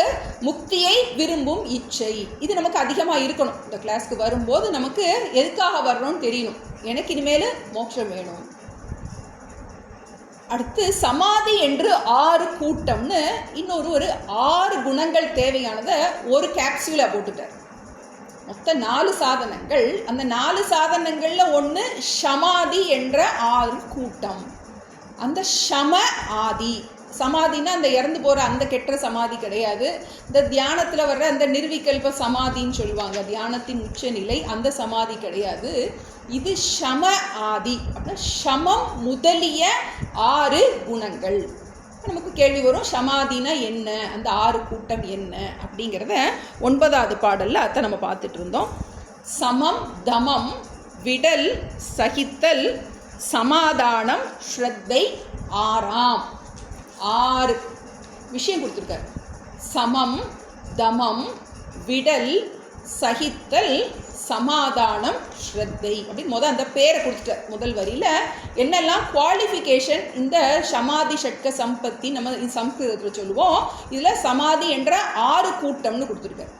முக்தியை விரும்பும் இச்சை. இது நமக்கு அதிகமாக இருக்கணும். இந்த கிளாஸ்க்கு வரும்போது நமக்கு எதுக்காக வர்றோம்னு தெரியணும். எனக்கு இனிமேல் மோட்சம் வேணும். அடுத்து சமாதி என்று 6 கூட்டம்னு ஒரு 6 குணங்கள் தேவையானதை ஒரு கேப்சூலாக போட்டுட்டார். மொத்தம் 4 சாதனங்கள். அந்த 4 சாதனங்களில் ஒன்று சமாதி என்ற 6 கூட்டம். அந்த சம ஆதி, சமாதினா அந்த இறந்து போகிற அந்த கெட்ட சமாதி கிடையாது. இந்த தியானத்தில் வர்ற அந்த நிர்விகல்ப சமாதின்னு சொல்லுவாங்க, தியானத்தின் உச்ச நிலை, அந்த சமாதி கிடையாது. இது சம ஆதி. அப்படின்னா சமம் முதலிய 6 குணங்கள். நமக்கு கேள்வி வரும், சமாதினா என்ன, அந்த 6 கூட்டம் என்ன அப்படிங்கிறத 9வது பாடலில் அதை நம்ம பார்த்துட்டு இருந்தோம். சமம், தமம், விடல், சகித்தல், சமாதானம், ஸ்ரத்தை, ஆறாம். 6 விஷயம் கொடுத்துருக்காரு. சமம், தமம், விடல், சகித்தல், சமாதானம், ஸ்ரத்தை அப்படின்னு அந்த பேரை கொடுத்துட்டார். முதல் வரியில் என்னெல்லாம் குவாலிஃபிகேஷன் இந்த சமாதி ஷட்க சம்பத்தி நம்ம சம்ஸ்கிருதத்தில் சொல்லுவோம். இதில் சமாதி என்ற 6 கூட்டம்னு கொடுத்துருக்கார்.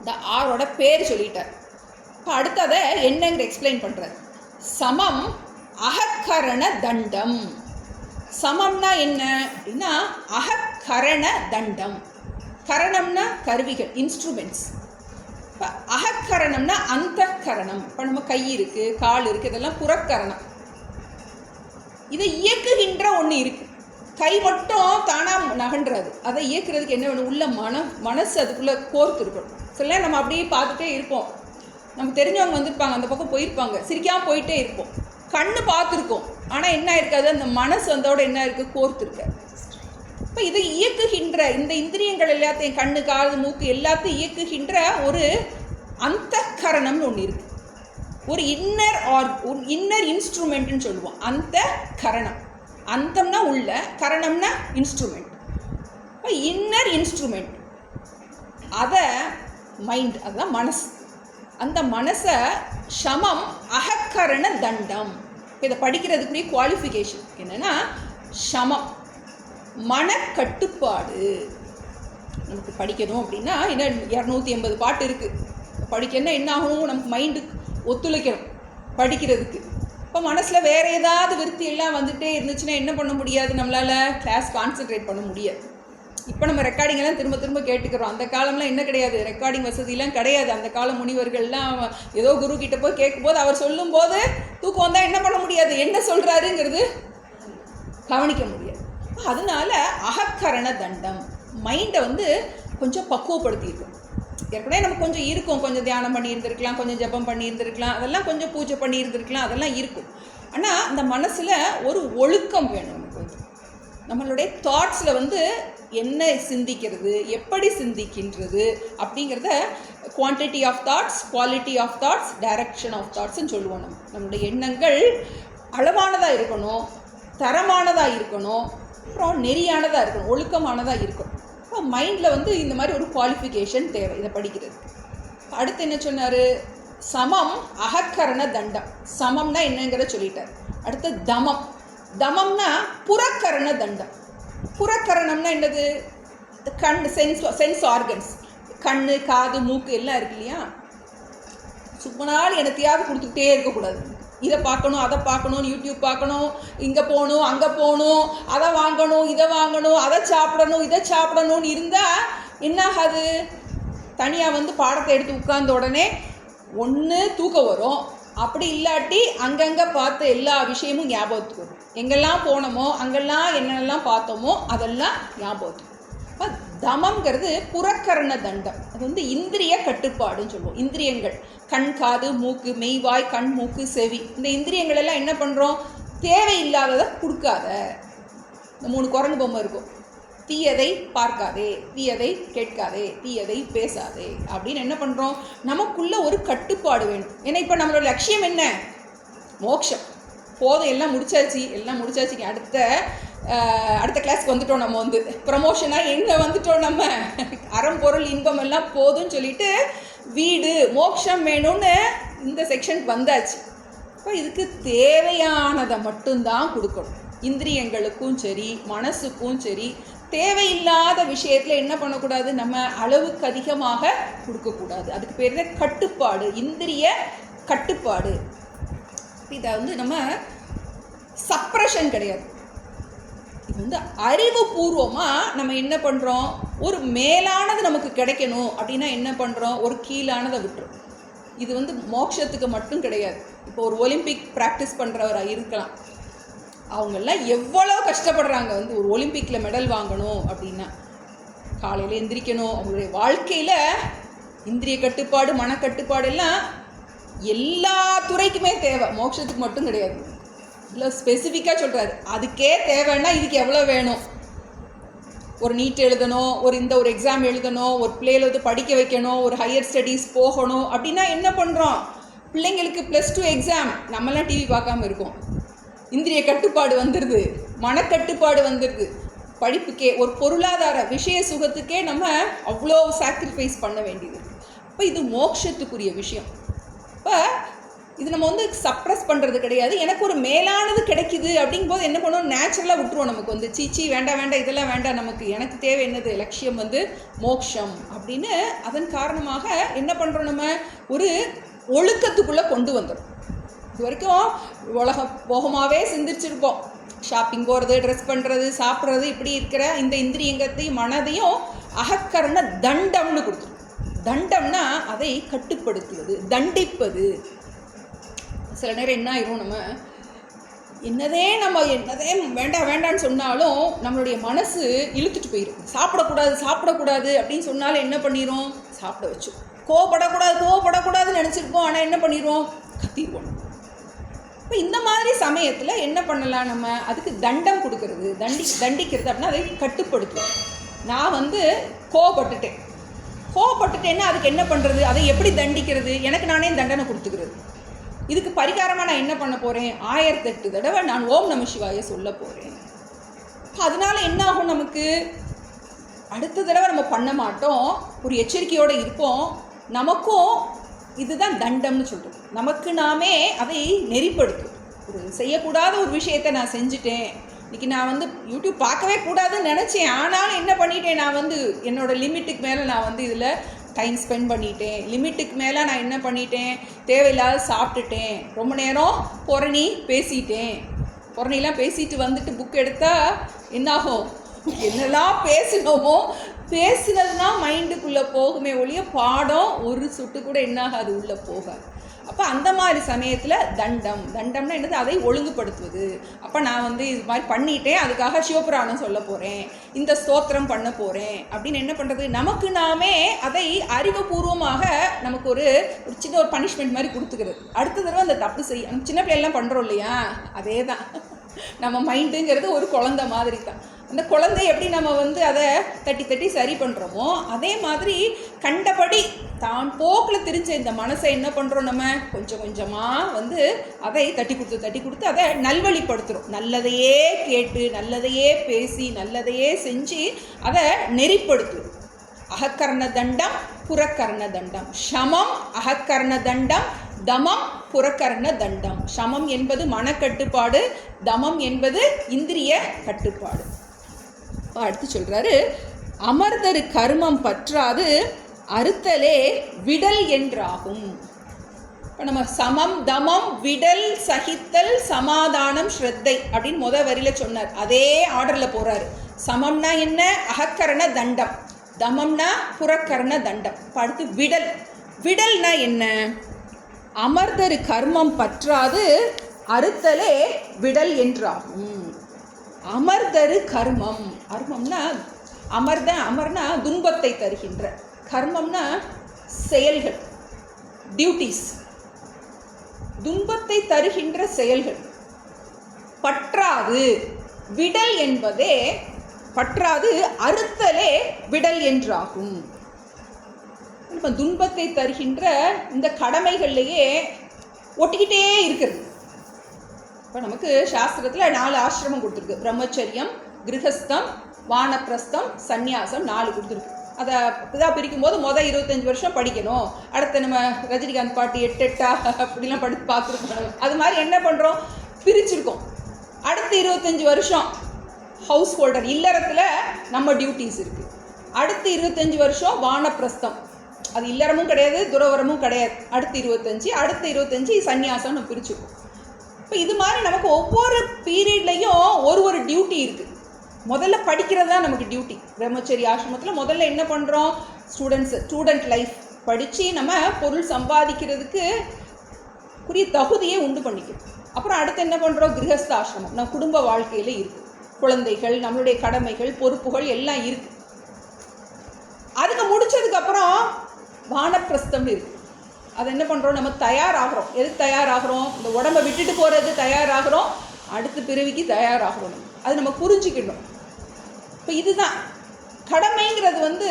இந்த 6ஓட பேர் சொல்லிட்டார். இப்போ அடுத்ததை என்னங்கிற எக்ஸ்பிளைன் பண்ணுறார். சமம் அகக்கரண தண்டம். சமம்னா என்ன அப்படின்னா அகக்கரண தண்டம். கரணம்னா கருவிகள், இன்ஸ்ட்ருமெண்ட்ஸ். இப்போ அகக்கரணம்னா அந்த கரணம். இப்போ நம்ம கை இருக்குது, கால் இருக்குது, இதெல்லாம் புறக்கரணம். இதை இயக்குகின்ற ஒன்று இருக்குது. கை மட்டும் தானாக நகன்றது. அதை இயக்குறதுக்கு என்ன வேணும், உள்ள மனசு அதுக்குள்ளே கோர்த்து இருக்கணும். சில நம்ம அப்படியே பார்த்துட்டே இருப்போம். நமக்கு தெரிஞ்சவங்க வந்திருப்பாங்க, அந்த பக்கம் போயிருப்பாங்க, சிரிக்காமல் போயிட்டே இருப்போம். கண்ணு பார்த்துருக்கோம், ஆனால் என்ன இருக்காது, அந்த மனசு வந்தோட என்ன இருக்குது, கோர்த்து இருக்காது. இப்போ இதை இயக்குகின்ற இந்த இந்திரியங்கள் எல்லாத்தையும், கண்ணு, காது, மூக்கு எல்லாத்தையும் இயக்குகின்ற ஒரு அந்த கரணம்னு ஒன்று இருக்குது. ஒரு இன்னர் இன்ஸ்ட்ருமெண்ட்னு சொல்லுவோம். அந்த கரணம். அந்தம்னா உள்ள, கரணம்னா இன்ஸ்ட்ருமெண்ட். இப்போ இன்னர் இன்ஸ்ட்ருமெண்ட் அதை மைண்ட், அதுதான் மனசு. அந்த மனசை சமம் அகக்கரண தண்டம். இதை படிக்கிறதுக்குரிய குவாலிஃபிகேஷன் என்னென்னா, சமம் மனக்கட்டுப்பாடு. நமக்கு படிக்கணும் அப்படின்னா என்ன 280 பாட்டு இருக்குது. படிக்கணும்னா என்ன ஆகும், நமக்கு மைண்டு ஒத்துழைக்கணும் படிக்கிறதுக்கு. இப்போ மனசில் வேறு ஏதாவது விருத்தி எல்லாம் வந்துகிட்டே இருந்துச்சுன்னா என்ன பண்ண முடியாது, நம்மளால் கிளாஸ் கான்சென்ட்ரேட் பண்ண முடியாது. இப்போ நம்ம ரெக்கார்டிங்கெல்லாம் திரும்ப திரும்ப கேட்டுக்கிறோம். அந்த காலம்லாம் என்ன கிடையாது, ரெக்கார்டிங் வசதியெல்லாம் கிடையாது. அந்த கால முனிவர்கள்லாம் ஏதோ குரு கிட்ட போய் கேட்கும்போது அவர் சொல்லும்போது தூக்கம் வந்தால் என்ன பண்ண முடியாது, என்ன சொல்கிறாருங்கிறது கவனிக்க முடியாது. அதனால அகக்கரண தண்டம் மைண்டை கொஞ்சம் பக்குவப்படுத்தியிருக்கோம். ஏற்கனவே நமக்கு கொஞ்சம் இருக்கும், கொஞ்சம் தியானம் பண்ணியிருந்துருக்கலாம், கொஞ்சம் ஜபம் பண்ணியிருந்துருக்கலாம், அதெல்லாம் கொஞ்சம் பூஜை பண்ணியிருந்துருக்கலாம், அதெல்லாம் இருக்கும். ஆனால் அந்த மனசில் ஒரு ஒழுக்கம் வேணும். நமக்கு நம்மளுடைய தாட்ஸில் என்ன சிந்திக்கிறது, எப்படி சிந்திக்கின்றது அப்படிங்கிறத quantity of thoughts, quality of thoughts, direction of தாட்ஸ்ன்னு சொல்லுவோம். நம்மளுடைய எண்ணங்கள் அளவானதாக இருக்கணும், தரமானதாக இருக்கணும், அப்புறம் நெறியானதாக இருக்கணும், ஒழுக்கமானதாக இருக்கணும். இப்போ மைண்டில் இந்த மாதிரி ஒரு குவாலிஃபிகேஷன் தேவை இதை படிக்கிறது. அடுத்து என்ன சொன்னார், சமம் அகக்கரண தண்டம். சமம்னா என்னங்கிறத சொல்லிட்டார். அடுத்து தமம். தமம்னா புறக்கரண தண்டம். புறக்கரணம்னா என்னது, கண், சென்ஸ் ஆர்கன்ஸ், கண்ணு, காது, மூக்கு எல்லாம் இருக்கு இல்லையா. சும்மா நாள் எனத்தையாவது கொடுத்துக்கிட்டே இருக்கக்கூடாது. இதை பார்க்கணும், அதை பார்க்கணும், யூடியூப் பார்க்கணும், இங்கே போகணும், அங்கே போகணும், அதை வாங்கணும், இதை வாங்கணும், அதை சாப்பிடணும், இதை சாப்பிடணும்னு இருந்தால் என்ன ஆகாது, தனியாக பாடத்தை எடுத்து உட்கார்ந்த உடனே ஒன்று தூக்கம் வரும். அப்படி இல்லாட்டி அங்கங்கே பார்த்த எல்லா விஷயமும் ஞாபகத்துக்கு வரும். எங்கெல்லாம் போனோமோ அங்கெல்லாம் என்னென்னலாம் பார்த்தோமோ அதெல்லாம் ஞாபகத்துக்கு. இப்போ தமம்ங்கிறது புறக்கரண தண்டம். அது இந்திரிய கட்டுப்பாடுன்னு சொல்லுவோம். இந்திரியங்கள் கண், காது, மூக்கு, மெய்வாய், கண், மூக்கு, செவி, இந்த இந்திரியங்கள் எல்லாம் என்ன பண்ணுறோம், தேவையில்லாததை கொடுக்காத. இந்த 3 குரங்கு பொம்மை இருக்கும். தீயதை பார்க்காதே, தீயதை கேட்காதே, தீயதை பேசாதே அப்படின்னு என்ன பண்ணுறோம், நமக்குள்ள ஒரு கட்டுப்பாடு வேணும். ஏன்னா இப்போ நம்மளோட லட்சியம் என்ன, மோட்சம். போதும், எல்லாம் முடிச்சாச்சு, எல்லாம் முடிச்சாச்சுங்க. அடுத்த அடுத்த கிளாஸ்க்கு வந்துட்டோம், நம்ம வந்து ப்ரமோஷனாக எங்கே வந்துட்டோம், நம்ம அறம்பொருள் இன்பம் எல்லாம் போதும்னு சொல்லிட்டு வீடு மோட்சம் வேணும்னு இந்த செக்ஷனுக்கு வந்தாச்சு. இப்போ இதுக்கு தேவையானதை மட்டும்தான் கொடுக்கணும். இந்திரியங்களுக்கும் சரி மனசுக்கும் சரி தேவையில்லாத விஷயத்தில் என்ன பண்ணக்கூடாது, நம்ம அளவுக்கு அதிகமாக கொடுக்கக்கூடாது. அதுக்கு பேர் தான் கட்டுப்பாடு, இந்திரிய கட்டுப்பாடு. இதை வந்து நம்ம சப்ரஷன் கிடையாது. இது வந்து அறிவுபூர்வமாக நம்ம என்ன பண்ணுறோம், ஒரு மேலானது நமக்கு கிடைக்கணும் அப்படின்னா என்ன பண்ணுறோம், ஒரு கீழானதை விட்டுரும். இது வந்து மோட்சத்துக்கு மட்டும் கிடையாது. இப்போ ஒரு ஒலிம்பிக் ப்ராக்டிஸ் பண்ணுறவராக இருக்கலாம், அவங்கெல்லாம் எவ்வளோ கஷ்டப்படுறாங்க வந்து ஒரு ஒலிம்பிக்கில் மெடல் வாங்கணும் அப்படின்னா. காலையில் எந்திரிக்கணும், அவங்களுடைய வாழ்க்கையில் இந்திரிய கட்டுப்பாடு மனக்கட்டுப்பாடு எல்லாம் எல்லா துறைக்குமே தேவை, மோட்சத்துக்கு மட்டும் கிடையாது. இல்லை ஸ்பெசிஃபிக்காக சொல்கிறாரு, அதுக்கே தேவைன்னா இதுக்கு எவ்வளோ வேணும். ஒரு நீட் எழுதணும், ஒரு எக்ஸாம் எழுதணும், ஒரு பிள்ளைகளை வந்து படிக்க வைக்கணும், ஒரு ஹையர் ஸ்டடீஸ் போகணும் அப்படின்னா என்ன பண்ணுறோம், பிள்ளைங்களுக்கு +2 எக்ஸாம், நம்மளாம் டிவி பார்க்காம இருக்கோம். இந்திரிய கட்டுப்பாடு வந்துடுது, மனக்கட்டுப்பாடு வந்துடுது. படிப்புக்கே ஒரு பொருளாதார விஷய சுகத்துக்கே நம்ம அவ்வளோ சாக்ரிஃபைஸ் பண்ண வேண்டியது. இப்போ இது மோட்சத்துக்குரிய விஷயம். இப்போ இது நம்ம வந்து சப்ரஸ் பண்ணுறது கிடையாது. எனக்கு ஒரு மேலானது கிடைக்குது அப்படிங்கும்போது என்ன பண்ணுவோம், நேச்சுரலாக விட்டுருவோம். நமக்கு வந்து சீச்சி வேண்டாம் இதெல்லாம் வேண்டாம், நமக்கு எனக்கு தேவை என்னது, லட்சியம் வந்து மோட்சம் அப்படின்னு. அதன் காரணமாக என்ன பண்ணுறோம், நம்ம ஒரு ஒழுக்கத்துக்குள்ளே கொண்டு வந்துடும். இது வரைக்கும் போகமாகவே சிந்திச்சிருப்போம். ஷாப்பிங் போகிறது, ட்ரெஸ் பண்ணுறது, சாப்பிட்றது, இப்படி இருக்கிற இந்த இந்திரியங்கத்தையும் மனதையும் அகக்கரண தண்டம்னு கொடுத்துரும். தண்டம்னா அதை கட்டுப்படுத்துவது, தண்டிப்பது. சில நேரம் என்ன ஆயிரும், நம்ம என்னதே வேண்டான்னு சொன்னாலும் நம்மளுடைய மனசு இழுத்துட்டு போயிடும். சாப்பிடக்கூடாது அப்படின்னு சொன்னாலும் என்ன பண்ணிடும், சாப்பிட வச்சு. கோவப்படக்கூடாதுன்னு நினச்சிருப்போம், ஆனால் என்ன பண்ணிடுவோம், கத்திடுவோம். இப்போ இந்த மாதிரி சமயத்தில் என்ன பண்ணலாம், நம்ம அதுக்கு தண்டம் கொடுக்கறது, தண்டிக்கிறது அப்படின்னா அதை கட்டுப்படுத்துவோம். நான் வந்து கோவப்பட்டுட்டேன்னா அதுக்கு என்ன பண்ணுறது, அதை எப்படி தண்டிக்கிறது, எனக்கு நானே தண்டனை கொடுத்துக்கிறது. இதுக்கு பரிகாரமாக நான் என்ன பண்ண போகிறேன், 1008 தடவை நான் ஓம் நம சிவாய சொல்ல போகிறேன். அதனால என்ன ஆகும், நமக்கு அடுத்த தடவை நம்ம பண்ண மாட்டோம், ஒரு எச்சரிக்கையோடு இருப்போம். நமக்கும் இதுதான் தண்டம்னு சொல்கிறோம். நமக்கு நாமே அதை நெறிப்படுத்தும். ஒரு செய்யக்கூடாத ஒரு விஷயத்தை நான் செஞ்சுட்டேன், இன்றைக்கி நான் வந்து யூடியூப் பார்க்கவே கூடாதுன்னு நினச்சேன், ஆனாலும் என்ன பண்ணிட்டேன், நான் வந்து என்னோடய லிமிட்டுக்கு மேலே நான் வந்து இதில் டைம் ஸ்பெண்ட் பண்ணிட்டேன். லிமிட்டுக்கு மேலே நான் என்ன பண்ணிட்டேன், தேவையில்லாத சாப்பிட்டுட்டேன், ரொம்ப நேரம் புறணிலாம் பேசிட்டு வந்துட்டு புக் எடுத்தால் என்னாகும், என்னெல்லாம் பேசினதுனா மைண்டுக்குள்ளே போகுமே ஒழிய பாடம் ஒரு சுட்டு கூட என்னாகாது, உள்ளே போகாது. அப்போ அந்த மாதிரி சமயத்தில் தண்டம்னா என்னது, அதை ஒழுங்குபடுத்துவது. அப்போ நான் வந்து இது மாதிரி பண்ணிட்டேன், அதுக்காக சிவபுராணம் சொல்ல போகிறேன், இந்த ஸ்தோத்திரம் பண்ண போகிறேன் அப்படின்னு என்ன பண்ணுறது, நமக்கு நாமே அதை அறிவுபூர்வமாக நமக்கு ஒரு சின்ன ஒரு பனிஷ்மெண்ட் மாதிரி கொடுத்துக்கிறது. அடுத்த தடவை அந்த தப்பு நம்ம சின்ன பிள்ளைலாம் பண்ணுறோம் இல்லையா, அதே தான். நம்ம மைண்டுங்கிறது ஒரு குழந்தை மாதிரி தான். அந்த குழந்தை எப்படி நம்ம வந்து அதை தட்டி சரி பண்ணுறோமோ அதே மாதிரி கண்டபடி தான் போக்கில் திரிஞ்ச இந்த மனசை என்ன பண்ணுறோம், நம்ம கொஞ்சம் கொஞ்சமாக வந்து அதை தட்டி கொடுத்து அதை நல்வழிப்படுத்துகிறோம். நல்லதையே கேட்டு, நல்லதையே பேசி, நல்லதையே செஞ்சு அதை நெறிப்படுத்தும். அகக்கரண தண்டம், புறக்கரண தண்டம். சமம் அகக்கரண தண்டம், தமம் புறக்கரண தண்டம். சமம் என்பது மனக்கட்டுப்பாடு, தமம் என்பது இந்திரிய கட்டுப்பாடு. அடுத்து சொல்கிறாரு, அமர்தரு கர்மம் பற்றாது அறுத்தலே விடல் என்றாகும். இப்போ நம்ம சமம், தமம், விடல், சகித்தல், சமாதானம், ஸ்ரத்தை அப்படின்னு வரியில் சொன்னார். அதே ஆர்டரில் போகிறாரு. சமம்னா என்ன, அகக்கரண தண்டம். தமம்னா புறக்கரண தண்டம். இப்போ அடுத்து விடல்னா என்ன, அமர்தரு கர்மம் பற்றாது அறுத்தலே விடல் என்றாகும். அமர்தரு கர்மம், அர்மம்னா அமர்னா துன்பத்தை தருகின்ற, கர்மம்னா செயல்கள், டியூட்டிஸ், துன்பத்தை தருகின்ற செயல்கள். பற்றாது விடல் என்பதே, பற்றாது அறுத்தலே விடல் என்றாகும். இப்போ துன்பத்தை தருகின்ற இந்த கடமைகள்லையே ஒட்டிக்கிட்டே இருக்கிறது. இப்போ நமக்கு சாஸ்திரத்தில் 4 ஆசிரமம் கொடுத்துருக்கு. பிரம்மச்சரியம், கிரகஸ்தம், வானப்பிரஸ்தம், சந்நியாசம் 4 கொடுத்துருக்கு. அதை இதாக பிரிக்கும் போது 25 வருஷம் படிக்கணும். அடுத்து நம்ம ரஜினிகாந்த் பாட்டு 8 அப்படிலாம் படித்து பார்த்துருக்கோம். அது மாதிரி என்ன பண்ணுறோம், பிரிச்சுருக்கோம். அடுத்து 25 வருஷம் ஹவுஸ் ஹோல்டர், இல்லறத்தில் நம்ம டியூட்டிஸ் இருக்குது. அடுத்து 25 வருஷம் வானப்பிரஸ்தம், அது இல்லறமும் கிடையாது துறவரமும் கிடையாது. அடுத்து 25 சந்நியாசம் நம்ம பிரிச்சுருக்கோம். இப்போ இது மாதிரி நமக்கு ஒவ்வொரு பீரியட்லேயும் ஒரு டியூட்டி இருக்குது. முதல்ல படிக்கிறது தான் நமக்கு டியூட்டி. பிரம்மச்சரிய ஆசிரமத்தில் முதல்ல என்ன பண்ணுறோம், ஸ்டூடெண்ட் லைஃப் படித்து நம்ம பொருள் சம்பாதிக்கிறதுக்கு உரிய தகுதியை உண்டு பண்ணிக்கணும். அப்புறம் அடுத்து என்ன பண்ணுறோம், கிரகஸ்த ஆசிரமம் நம்ம குடும்ப வாழ்க்கையில் இருக்குது. குழந்தைகள், நம்மளுடைய கடமைகள், பொறுப்புகள் எல்லாம் இருக்குது. அதுக்கு முடித்ததுக்கப்புறம் வானப்பிரஸ்தம் இருக்குது. அது என்ன பண்ணுறோம், நம்ம தயாராகிறோம். எதுக்கு தயாராகிறோம், இந்த உடம்பை விட்டுட்டு போகிறது தயாராகிறோம், அடுத்த பிறவிக்கு தயாராகிறோம். அது நம்ம புரிஞ்சுக்கணும். இப்போ இதுதான் கடமைங்கிறது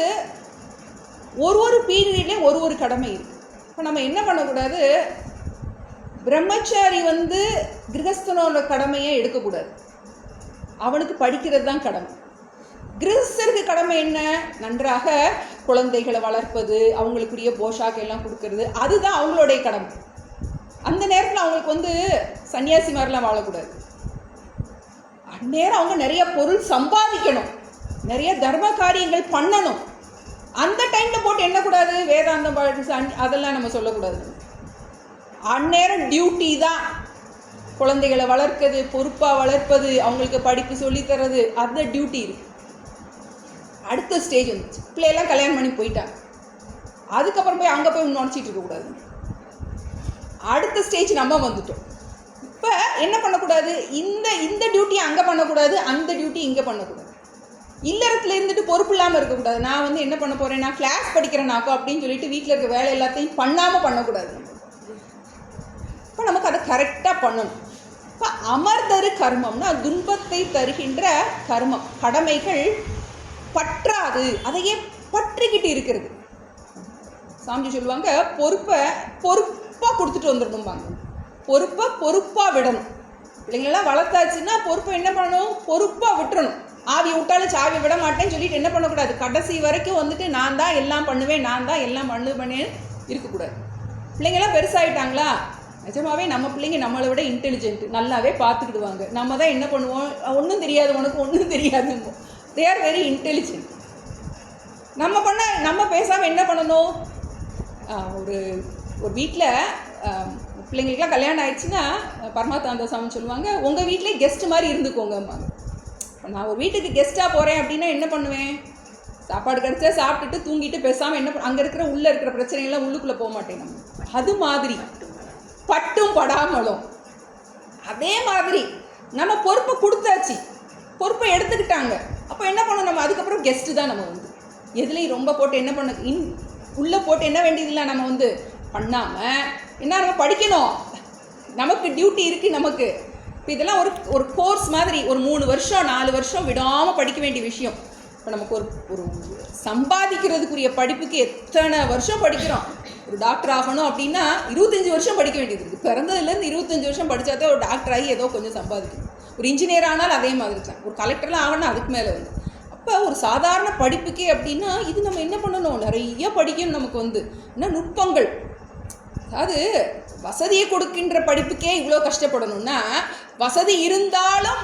ஒரு பீரியட்லேயும் ஒரு கடமை இருக்குது. இப்போ நம்ம என்ன பண்ணக்கூடாது, பிரம்மச்சாரி கிரகஸ்தனோட கடமையை எடுக்கக்கூடாது. அவனுக்கு படிக்கிறது தான் கடமை. கிரகஸ்தருக்கு கடமை என்ன, நன்றாக குழந்தைகளை வளர்ப்பது, அவங்களுக்குரிய போஷாக்கு எல்லாம் கொடுக்கறது, அதுதான் அவங்களுடைய கடமை. அந்த நேரத்தில் அவங்களுக்கு சன்னியாசி மாதிரிலாம் வாழக்கூடாது. அந்நேரம் அவங்க நிறைய பொருள் சம்பாதிக்கணும், நிறைய தர்ம காரியங்கள் பண்ணணும். அந்த டைமில் போட்டு என்னக்கூடாது, வேதாந்தம் அதெல்லாம் நம்ம சொல்லக்கூடாது. அந்நேரம் டியூட்டி தான், குழந்தைகளை வளர்க்கிறது, பொறுப்பாக வளர்ப்பது, அவங்களுக்கு படிப்பு சொல்லித்தரது, அந்த டியூட்டி இருக்குது. அடுத்த ஸ்டேஜ் வந்துச்சு, பிள்ளையெல்லாம் கல்யாணம் பண்ணி போயிட்டாங்க. அதுக்கப்புறம் போய் அங்கே போய் நுழைச்சிட்டு இருக்கக்கூடாது. அடுத்த ஸ்டேஜ் நம்ம வந்துட்டோம். இப்போ என்ன பண்ணக்கூடாது, இந்த டியூட்டி அங்கே பண்ணக்கூடாது, அந்த டியூட்டி இங்கே பண்ணக்கூடாது. இல்லறத்தில் இருந்துட்டு பொறுப்பு இல்லாமல் இருக்கக்கூடாது. நான் என்ன பண்ண போகிறேன், நான் கிளாஸ் படிக்கிறேனாக்கோ அப்படின்னு சொல்லிட்டு வீட்டில் இருக்க வேலை எல்லாத்தையும் பண்ணக்கூடாது. இப்போ நமக்கு அதை கரெக்டாக பண்ணணும். இப்போ அமர்தரு கர்மம்னா துன்பத்தை தருகின்ற கர்மம், கடமைகள் பற்றாது, அதையே பற்றிக்கிட்டு இருக்கிறது. சாமி சொல்லுவாங்க, பொறுப்பாக கொடுத்துட்டு வந்துடணும்பாங்க. பொறுப்பாக விடணும். பிள்ளைங்களெல்லாம் வளர்த்தாச்சுன்னா பொறுப்பை என்ன பண்ணணும், பொறுப்பாக விட்டுறணும். ஆவி விட்டாலும் சாவி விட மாட்டேன்னு சொல்லிட்டு என்ன பண்ணக்கூடாது, கடைசி வரைக்கும் நான் தான் எல்லாம் பண்ணுவேன், நான் தான் எல்லாம் பண்ணுவேன்னு இருக்கக்கூடாது. பிள்ளைங்கள்லாம் பெருசாகிட்டாங்களா, நிஜமாவே நம்ம பிள்ளைங்க நம்மளை விட இன்டெலிஜென்ட், நல்லாவே பார்த்துக்கிடுவாங்க. நம்ம தான் என்ன பண்ணுவோம், ஒன்றும் தெரியாது, உனக்கு ஒன்றும் தெரியாதுங்க. They are very intelligent. நம்ம பேசாமல் என்ன பண்ணணும், ஒரு வீட்டில் பிள்ளைங்களுக்குலாம் கல்யாணம் ஆயிடுச்சுன்னா பரமாத்தாந்த சாமி சொல்லுவாங்க, உங்கள் வீட்டிலே கெஸ்ட் மாதிரி இருந்துக்கோங்கம்பாங்க. நான் ஒரு வீட்டுக்கு கெஸ்ட்டாக போகிறேன் அப்படின்னா என்ன பண்ணுவேன், சாப்பாடு கிடச்சா சாப்பிட்டுட்டு தூங்கிட்டு பேசாமல் என்ன அங்கே உள்ளே இருக்கிற பிரச்சனைகள்லாம் உள்ளுக்குள்ளே போக மாட்டேன். நம்ம அது மாதிரி பட்டும் படாமலும் அதே மாதிரி நம்ம பொறுப்பை கொடுத்தாச்சு, பொறுப்பை எடுத்துக்கிட்டாங்க. அப்போ என்ன பண்ணணும், நம்ம அதுக்கப்புறம் கெஸ்ட்டு தான். நம்ம எதுலேயும் ரொம்ப போட்டு என்ன பண்ண உள்ளே போட்டு என்ன வேண்டியதில்லை, நம்ம பண்ணாமல் என்ன நம்ம படிக்கணும், நமக்கு டியூட்டி இருக்குது நமக்கு. இப்போ இதெல்லாம் ஒரு கோர்ஸ் மாதிரி ஒரு 3 வருஷம் 4 வருஷம் விடாமல் படிக்க வேண்டிய விஷயம். இப்போ நமக்கு ஒரு சம்பாதிக்கிறதுக்குரிய படிப்புக்கு எத்தனை வருஷம் படிக்கிறோம். ஒரு டாக்டர் ஆகணும் அப்படின்னா 25 வருஷம் படிக்க வேண்டியது இருக்குது. பிறந்ததுலேருந்து 25 வருஷம் படித்தாதான் ஒரு டாக்டர் ஆகி ஏதோ கொஞ்சம் சம்பாதிக்கணும். ஒரு இன்ஜினியர் ஆனால் அதே மாதிரி தான், ஒரு கலெக்டர்லாம் ஆகணும் அதுக்கு மேலே அப்போ ஒரு சாதாரண படிப்புக்கே அப்படின்னா இது நம்ம என்ன பண்ணணும், நிறைய படிக்கணும். நமக்கு என்ன நுட்பங்கள், அதாவது வசதியை கொடுக்கின்ற படிப்புக்கே இவ்வளோ கஷ்டப்படணும்னா வசதி இருந்தாலும்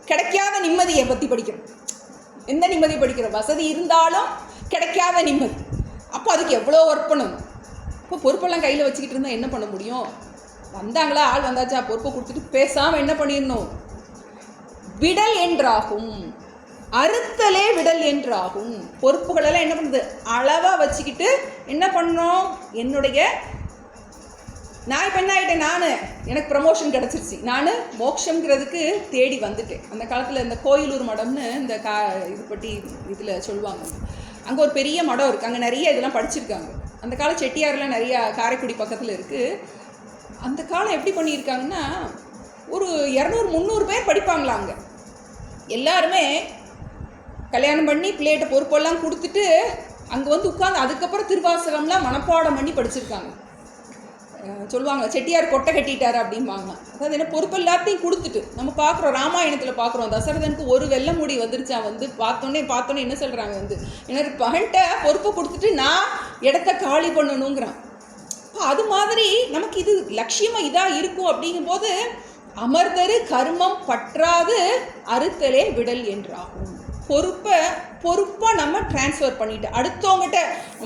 கிடைக்காத நிம்மதியை பற்றி படிக்கிறோம். எந்த நிம்மதி படிக்கிறோம், வசதி இருந்தாலும் கிடைக்காத நிம்மதி. அப்போ அதுக்கு எவ்வளோ ஒர்க் பண்ணணும். இப்போ பொறுப்பெல்லாம் கையில் வச்சுக்கிட்டு இருந்தால் என்ன பண்ண முடியும், வந்தாங்களா ஆள் வந்தாச்சா பொறுப்பை கொடுத்துட்டு பேசாமல் என்ன பண்ணிடணும், விடல் என்றாகும், அறுத்தலே விடல் என்றாகும். பொறுப்புகளெல்லாம் என்ன பண்ணுறது, அளவாக வச்சுக்கிட்டு என்ன பண்ணணும், என்னுடைய நான் இப்போ என்ன ஆகிட்டேன், எனக்கு ப்ரமோஷன் கிடச்சிருச்சு, நான் மோட்சங்கிறதுக்கு தேடி வந்துட்டேன். அந்த காலத்தில் இந்த கோயிலூர் மடம்னு இந்த இது பற்றி இதில் சொல்லுவாங்க. அங்கே ஒரு பெரிய மடம் இருக்குது, அங்கே நிறைய இதெல்லாம் படிச்சிருக்காங்க. அந்த காலம் செட்டியாரெலாம் நிறையா காரைக்குடி பக்கத்தில் இருக்குது. அந்த காலம் எப்படி பண்ணியிருக்காங்கன்னா ஒரு 200-300 பேர் படிப்பாங்களாம். அங்கே எல்லாருமே கல்யாணம் பண்ணி பிள்ளைகிட்ட பொறுப்பெல்லாம் கொடுத்துட்டு அங்கே உட்காந்து அதுக்கப்புறம் திருவாசகம்லாம் மனப்பாடம் பண்ணி படிச்சிருக்காங்க. சொல்லுவாங்க செட்டியார் கொட்டை கட்டிட்டார் அப்படிம்பாங்க. அதாவது என்ன, பொறுப்பு எல்லாத்தையும் கொடுத்துட்டு நம்ம பார்க்குறோம், ராமாயணத்தில் பார்க்குறோம், தசரதனுக்கு ஒரு வெள்ளை முடி வந்துருச்சா, வந்து பார்த்தோன்னே என்ன சொல்கிறாங்க, வந்து எனக்கு பகன்ட்ட பொறுப்பை கொடுத்துட்டு நான் இடத்த காலி பண்ணணுங்கிறான். அது மாதிரி நமக்கு இது லட்சியமாக இதாக இருக்கும். அப்படிங்கும்போது அமர்தரு கர்மம் பற்றாது அறுத்தலே விடல் என்றாகும். பொறுப்பை நம்ம டிரான்ஸ்ஃபர் பண்ணிட்டு அடுத்தவங்ககிட்ட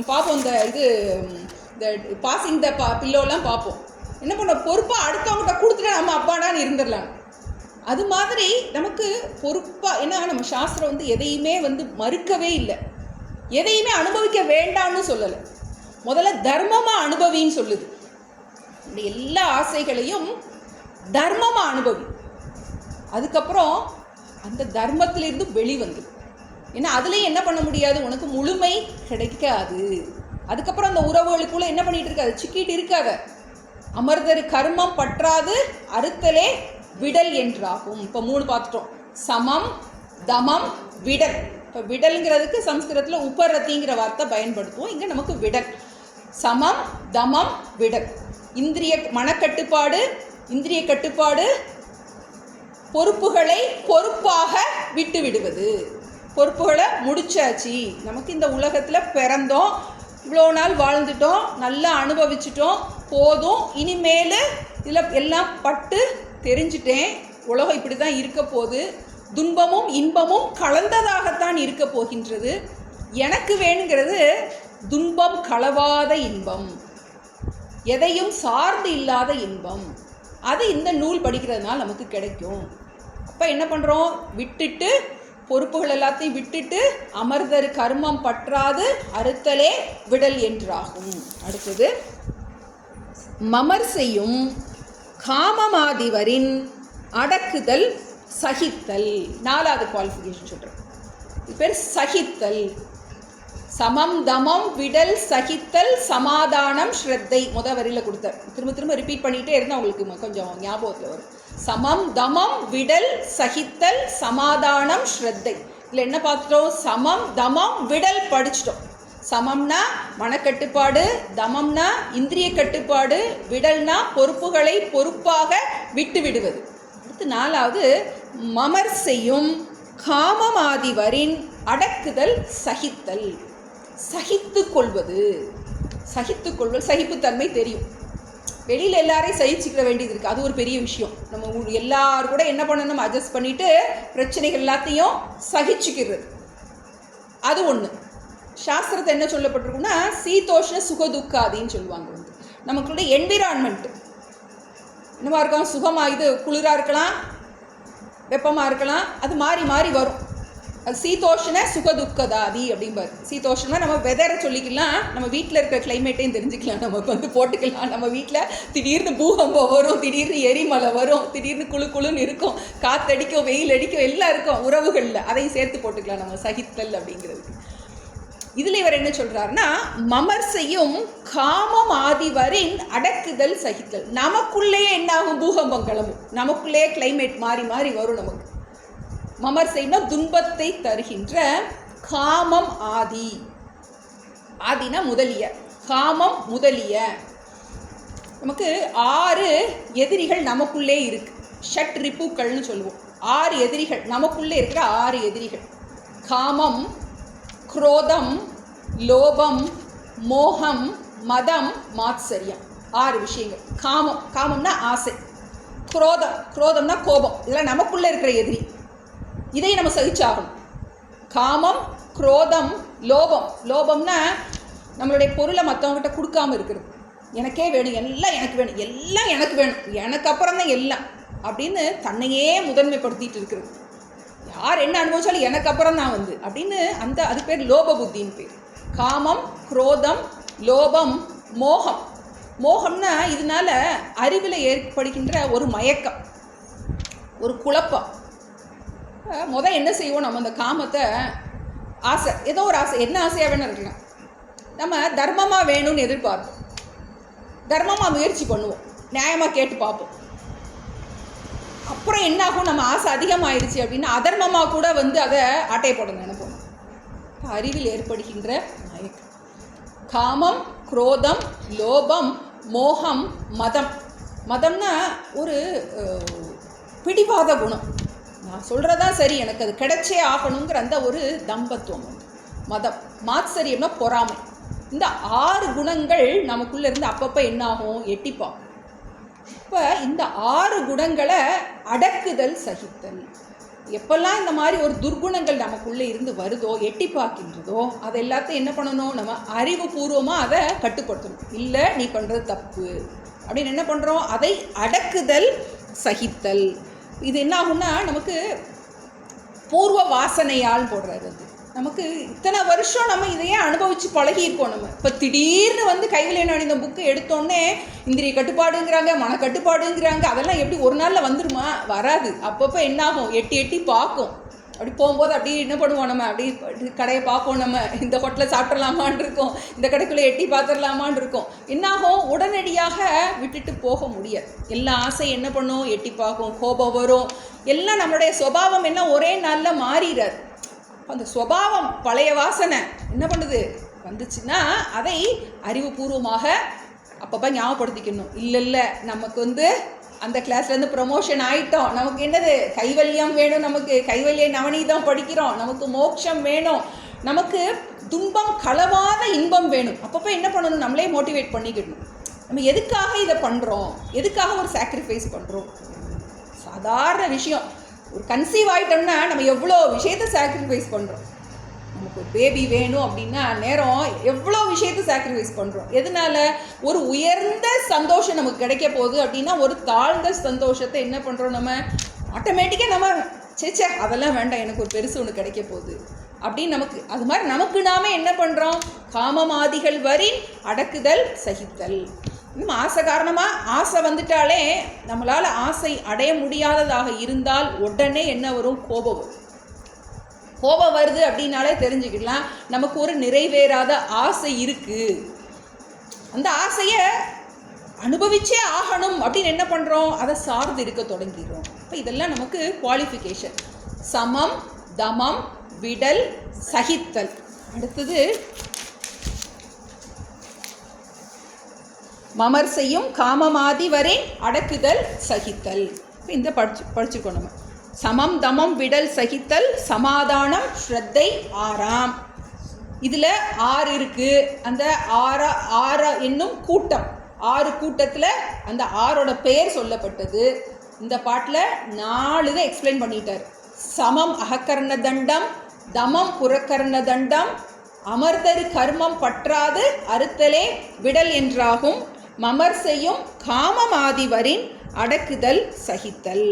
பார்ப்போம். இந்த பாசிங் த பில்லோலாம் பார்ப்போம். என்ன பண்ண, பொறுப்பை அடுத்தவங்ககிட்ட கொடுத்துட்டு நம்ம அப்பாடான்னு இருந்துடலாம். அது மாதிரி நமக்கு பொறுப்பாக, ஏன்னா நம்ம சாஸ்திரம் வந்து எதையுமே வந்து மறுக்கவே இல்லை, எதையுமே அனுபவிக்க வேண்டாம்னு சொல்லலை. முதல்ல தர்மமாக அனுபவின்னு சொல்லுது. இந்த எல்லா ஆசைகளையும் தர்மமாக அனுபவி. அதுக்கப்புறம் அந்த தர்மத்திலிருந்து வெளிவந்து, ஏன்னா அதுலேயும் என்ன பண்ண முடியாது, உனக்கு முழுமை கிடைக்காது. அதுக்கப்புறம் அந்த உறவுகளுக்குள்ளே என்ன பண்ணிட்டு இருக்காது, சிக்கிட்டு இருக்காத. அமர்தரு கர்மம் பற்றாது அறுத்தலே விடல் என்றாகும். இப்போ 3 பார்த்துட்டோம். சமம், தமம், விடல். இப்போ விடல்ங்கிறதுக்கு சம்ஸ்கிருதத்தில் உபரத்திங்கிற வார்த்தை பயன்படுத்துவோம். இங்கே நமக்கு விடல். சமம், தமம், விடல். மனக்கட்டுப்பாடு, இந்திரிய கட்டுப்பாடு, பொறுப்புகளை பொறுப்பாக விட்டு விடுவது. பொறுப்புகளை முடிச்சாச்சு, நமக்கு இந்த உலகத்தில் பிறந்தோம், இவ்வளோ நாள் வாழ்ந்துட்டோம், நல்லா அனுபவிச்சிட்டோம், போதும், இனிமேல் இதில் எல்லாம் பட்டு தெரிஞ்சிட்டேன், உலகம் இப்படி தான் இருக்க போகுது, துன்பமும் இன்பமும் கலந்ததாகத்தான் இருக்க போகின்றது, எனக்கு வேணுங்கிறது துன்பம் கலவாத இன்பம், எதையும் சார்ந்து இல்லாத இன்பம், அது இந்த நூல் படிக்கிறதுனால நமக்கு கிடைக்கும். அப்போ என்ன பண்ணுறோம், விட்டுட்டு பொறுப்புகள் எல்லாத்தையும் விட்டுட்டு அமர்தரு கர்மம் பற்றாது அறுத்தலே விடல் என்றாகும். அடுத்தது, மமர் செய்யும் காமமாதிவரின் அடக்குதல் சகித்தல். 4வது குவாலிஃபிகேஷன் சொல்கிறேன். இது பேர் சகித்தல். சமம், தமம், விடல், சகித்தல், சமாதானம், ஸ்ரத்தை. வரியில் கொடுத்தார். திரும்ப ரிப்பீட் பண்ணிகிட்டே இருந்தால் உங்களுக்கு கொஞ்சம் ஞாபகத்தில் வரும். சமம், தமம், விடல், சகித்தல், சமாதானம், ஸ்ரத்தை. இதில் என்ன பார்த்துட்டோம், சமம், தமம், விடல் படிச்சிட்டோம். சமம்னா மனக்கட்டுப்பாடு, தமம்னா இந்திரிய கட்டுப்பாடு, விடல்னா பொறுப்புகளை பொறுப்பாக விட்டு விடுவது. அடுத்து 4வது, மமர் செய்யும் காமமாதிவரின் அடக்குதல் சகித்தல். சகித்து கொள்வது. சகிப்புத்தன்மை தெரியும். வெளியில் எல்லாரையும் சகிச்சுக்கிற வேண்டியது இருக்குது, அது ஒரு பெரிய விஷயம். நம்ம எல்லாரும் கூட என்ன பண்ணணும், அட்ஜஸ்ட் பண்ணிவிட்டு பிரச்சனைகள் எல்லாத்தையும் சகிச்சுக்கிறது, அது ஒன்று. சாஸ்திரத்தை என்ன சொல்லப்பட்டிருக்குன்னா, சீதோஷ்ண சுகதுக்காதின்னு சொல்லுவாங்க. வந்து நமக்குள்ள என்விரான்மெண்ட்டு என்னவா இருக்கும், சுகமாக இது குளிராக இருக்கலாம், வெப்பமாக இருக்கலாம், அது மாறி மாறி வரும். அது சீதோஷ்ண சுகதுக்கதாதி அப்படிம்பாரு. சீதோஷ்ணமா நம்ம வெதரை சொல்லிக்கலாம், நம்ம வீட்டில் இருக்கிற கிளைமேட்டையும் தெரிஞ்சுக்கலாம், நமக்கு வந்து போட்டுக்கலாம். நம்ம வீட்டில் திடீர்னு பூகம்பம் வரும், திடீர்னு எரிமலை வரும், திடீர்னு குழுன்னு இருக்கும், காற்றடிக்கும், வெயில் அடிக்கும், எல்லாம் இருக்கும் உறவுகளில், அதையும் சேர்த்து போட்டுக்கலாம் நம்ம சகித்தல் அப்படிங்கிறதுக்கு. இதில் இவர் என்ன சொல்கிறாருன்னா, மமர் செய்யும் காமம் ஆதிவரின் அடக்குதல் சகித்தல். நமக்குள்ளேயே என்னாகும், பூகம்பம் கிளம்பும், நமக்குள்ளேயே கிளைமேட் மாறி மாறி வரும். நமக்கு மமர் செய்யணும் துன்பத்தை தருகின்ற காமம் ஆதி. ஆதினா முதலிய, காமம் முதலிய. நமக்கு 6 எதிரிகள் நமக்குள்ளே இருக்கு, ஷட் ரிப்புக்கள்னு சொல்லுவோம். 6 எதிரிகள் நமக்குள்ளே இருக்கிற 6 எதிரிகள். காமம், குரோதம், லோபம், மோகம், மதம், மாத்சரியம். 6 விஷயங்கள். காமம்னா ஆசை, குரோதம்னா கோபம். இதெல்லாம் நமக்குள்ளே இருக்கிற எதிரி, இதை நம்ம சகிச்சாகணும். காமம், குரோதம், லோபம்னா நம்மளுடைய பொருளை மற்றவங்ககிட்ட கொடுக்காமல் இருக்கிறது. எனக்கே வேணும், எல்லாம் எனக்கு வேணும், எல்லாம் எனக்கு வேணும், எனக்கு அப்புறம் தான் எல்லாம் அப்படின்னு தன்னையே முதன்மைப்படுத்திட்டு இருக்கிறது. யார் என்ன அனுபவிச்சாலும் எனக்கு அப்புறம் தான் வந்து அப்படின்னு அது பேர் லோப புத்தின்னு பேர். காமம், குரோதம், லோபம், மோகம். மோகம்னா இதனால அறிவில் ஏற்படுகின்ற ஒரு மயக்கம், ஒரு குழப்பம். என்ன செய்வோம், நம்ம அந்த காமத்தை, ஆசை, ஏதோ ஒரு ஆசை, என்ன ஆசையாக வேணும் இருக்கலாம், நம்ம தர்மமாக வேணும்னு எதிர்பார்ப்போம், தர்மமாக முயற்சி பண்ணுவோம், நியாயமாக கேட்டு பார்ப்போம். அப்புறம் என்னாகும், நம்ம ஆசை அதிகமாகிடுச்சு அப்படின்னா அதர்மமாக கூட வந்து அதை ஆட்டை போட நினைப்போம். அறிவில் ஏற்படுகின்ற மயக்கம். காமம், குரோதம், லோபம், மோகம், மதம். மதம்னா ஒரு பிடிவாத குணம். நான் சொல்கிறதா சரி, எனக்கு அது கிடைச்சே ஆகணுங்கிற அந்த ஒரு தம்பத்துவம் மதம். மாத்சரியம்னா பொறாமை. இந்த 6 குணங்கள் நமக்குள்ளே இருந்து அப்பப்போ என்னாகும், எட்டிப்பாகும். இப்போ இந்த 6 குணங்களை அடக்குதல், சகித்தல். எப்பெல்லாம் இந்த மாதிரி ஒரு துர்குணங்கள் நமக்குள்ளே இருந்து வருதோ, எட்டி பார்க்கின்றதோ, அதை எல்லாத்தையும் என்ன பண்ணணும், நம்ம அறிவுபூர்வமாக அதை கட்டுப்படுத்தணும். இல்லை நீ பண்ணுறது தப்பு அப்படின்னு என்ன பண்ணுறோம், அதை அடக்குதல், சகித்தல். இது என்ன ஆகும்னா, நமக்கு பூர்வ வாசனையால் போடுறது. அது நமக்கு இத்தனை வருஷம் நம்ம இதையே அனுபவித்து பழகியிருக்கோம். நம்ம இப்போ திடீர்னு வந்து கைவிலைநாடி இந்த புக்கு எடுத்தோடனே இந்திரிய கட்டுப்பாடுங்கிறாங்க, மனக்கட்டுப்பாடுங்கிறாங்க. அதெல்லாம் எப்படி ஒரு நாளில் வந்துடுமா? வராது. அப்பப்போ என்னாகும், எட்டி எட்டி பார்க்கும். அப்படி போகும்போது அப்படி என்ன பண்ணுவோம், நம்ம அப்படி கடையை பார்ப்போம், நம்ம இந்த ஹோட்டலில் சாப்பிட்றலாமான் இருக்கோம், இந்த கடைக்குள்ளே எட்டி பார்த்துடலாமான் இருக்கும். என்னாகும், உடனடியாக விட்டுட்டு போக முடியாது. எல்லா ஆசை என்ன பண்ணும், எட்டி பார்க்கும், கோபம் வரும். எல்லாம் நம்மளுடைய சுபாவம் என்ன ஒரே நாளில் மாறிடாது. அந்த சுபாவம் பழைய வாசனை என்ன பண்ணுது, வந்துச்சுன்னா அதை அறிவுபூர்வமாக அப்பப்போ ஞாபகப்படுத்திக்கணும். இல்லை நமக்கு வந்து அந்த கிளாஸ்லேருந்து ப்ரமோஷன் ஆகிட்டோம், நமக்கு என்னது கைவல்யம் வேணும், நமக்கு கைவல்ய நவநீதம் படிக்கிறோம், நமக்கு மோட்சம் வேணும், நமக்கு துன்பம் களவாத இன்பம் வேணும். அப்பப்போ என்ன பண்ணணும், நம்மளே மோட்டிவேட் பண்ணிக்கணும். நம்ம எதுக்காக இதை பண்ணுறோம், எதுக்காக ஒரு சாக்ரிஃபைஸ் பண்ணுறோம். சாதாரண விஷயம், ஒரு கன்சீவ் ஆகிட்டோம்னா நம்ம எவ்வளோ விஷயத்தை சாக்ரிஃபைஸ் பண்ணுறோம். நமக்கு ஒரு பேபி வேணும் அப்படின்னா நேரம் எவ்வளோ விஷயத்தை சாக்ரிஃபைஸ் பண்ணுறோம். எதனால, ஒரு உயர்ந்த சந்தோஷம் நமக்கு கிடைக்க போகுது அப்படின்னா ஒரு தாழ்ந்த சந்தோஷத்தை என்ன பண்ணுறோம், நம்ம ஆட்டோமேட்டிக்காக நம்ம சேச்சே அதெல்லாம் வேண்டாம், எனக்கு ஒரு பெருசு ஒன்று கிடைக்க போகுது அப்படின்னு நமக்கு அது மாதிரி நமக்கு நாம என்ன பண்ணுறோம், காமமாதிகள் வரின் அடக்குதல், சகித்தல். இன்னும் ஆசை காரணமாக ஆசை வந்துட்டாலே நம்மளால் ஆசை அடைய முடியாததாக இருந்தால் உடனே என்ன வரும், கோபம் வரும். கோபம் வருது அப்படின்னாலே தெரிஞ்சுக்கலாம் நமக்கு ஒரு நிறைவேறாத ஆசை இருக்குது. அந்த ஆசையை அனுபவிச்சே ஆகணும் அப்படின்னு என்ன பண்ணுறோம், அதை சார்ந்து இருக்க தொடங்கிடுறோம். இப்போ இதெல்லாம் நமக்கு குவாலிஃபிகேஷன். சமம், தமம், விடல், சகித்தல். அடுத்தது மமர்சையும் காமமாதி வரை அடக்குதல், சகித்தல். இப்போ இந்த படிச்சுக்கோ நம்ம. சமம், தமம், விடல், சகித்தல், சமாதானம், ஸ்ரத்தை, ஆறாம். இதில் 6 இருக்குது. அந்த 6 என்னும் கூட்டம், 6 கூட்டத்தில் அந்த 6ஓட பெயர் சொல்லப்பட்டது. இந்த பாட்டில் 4 இதை எக்ஸ்பிளைன் பண்ணிட்டார். சமம் அகக்கரண தண்டம், தமம் புறக்கரண தண்டம், அமர்தரு கர்மம் பற்றாது அறுத்தலே விடல் என்றாகும். மமர்சையும் காமமாதிவரின் அடக்குதல், சகித்தல்.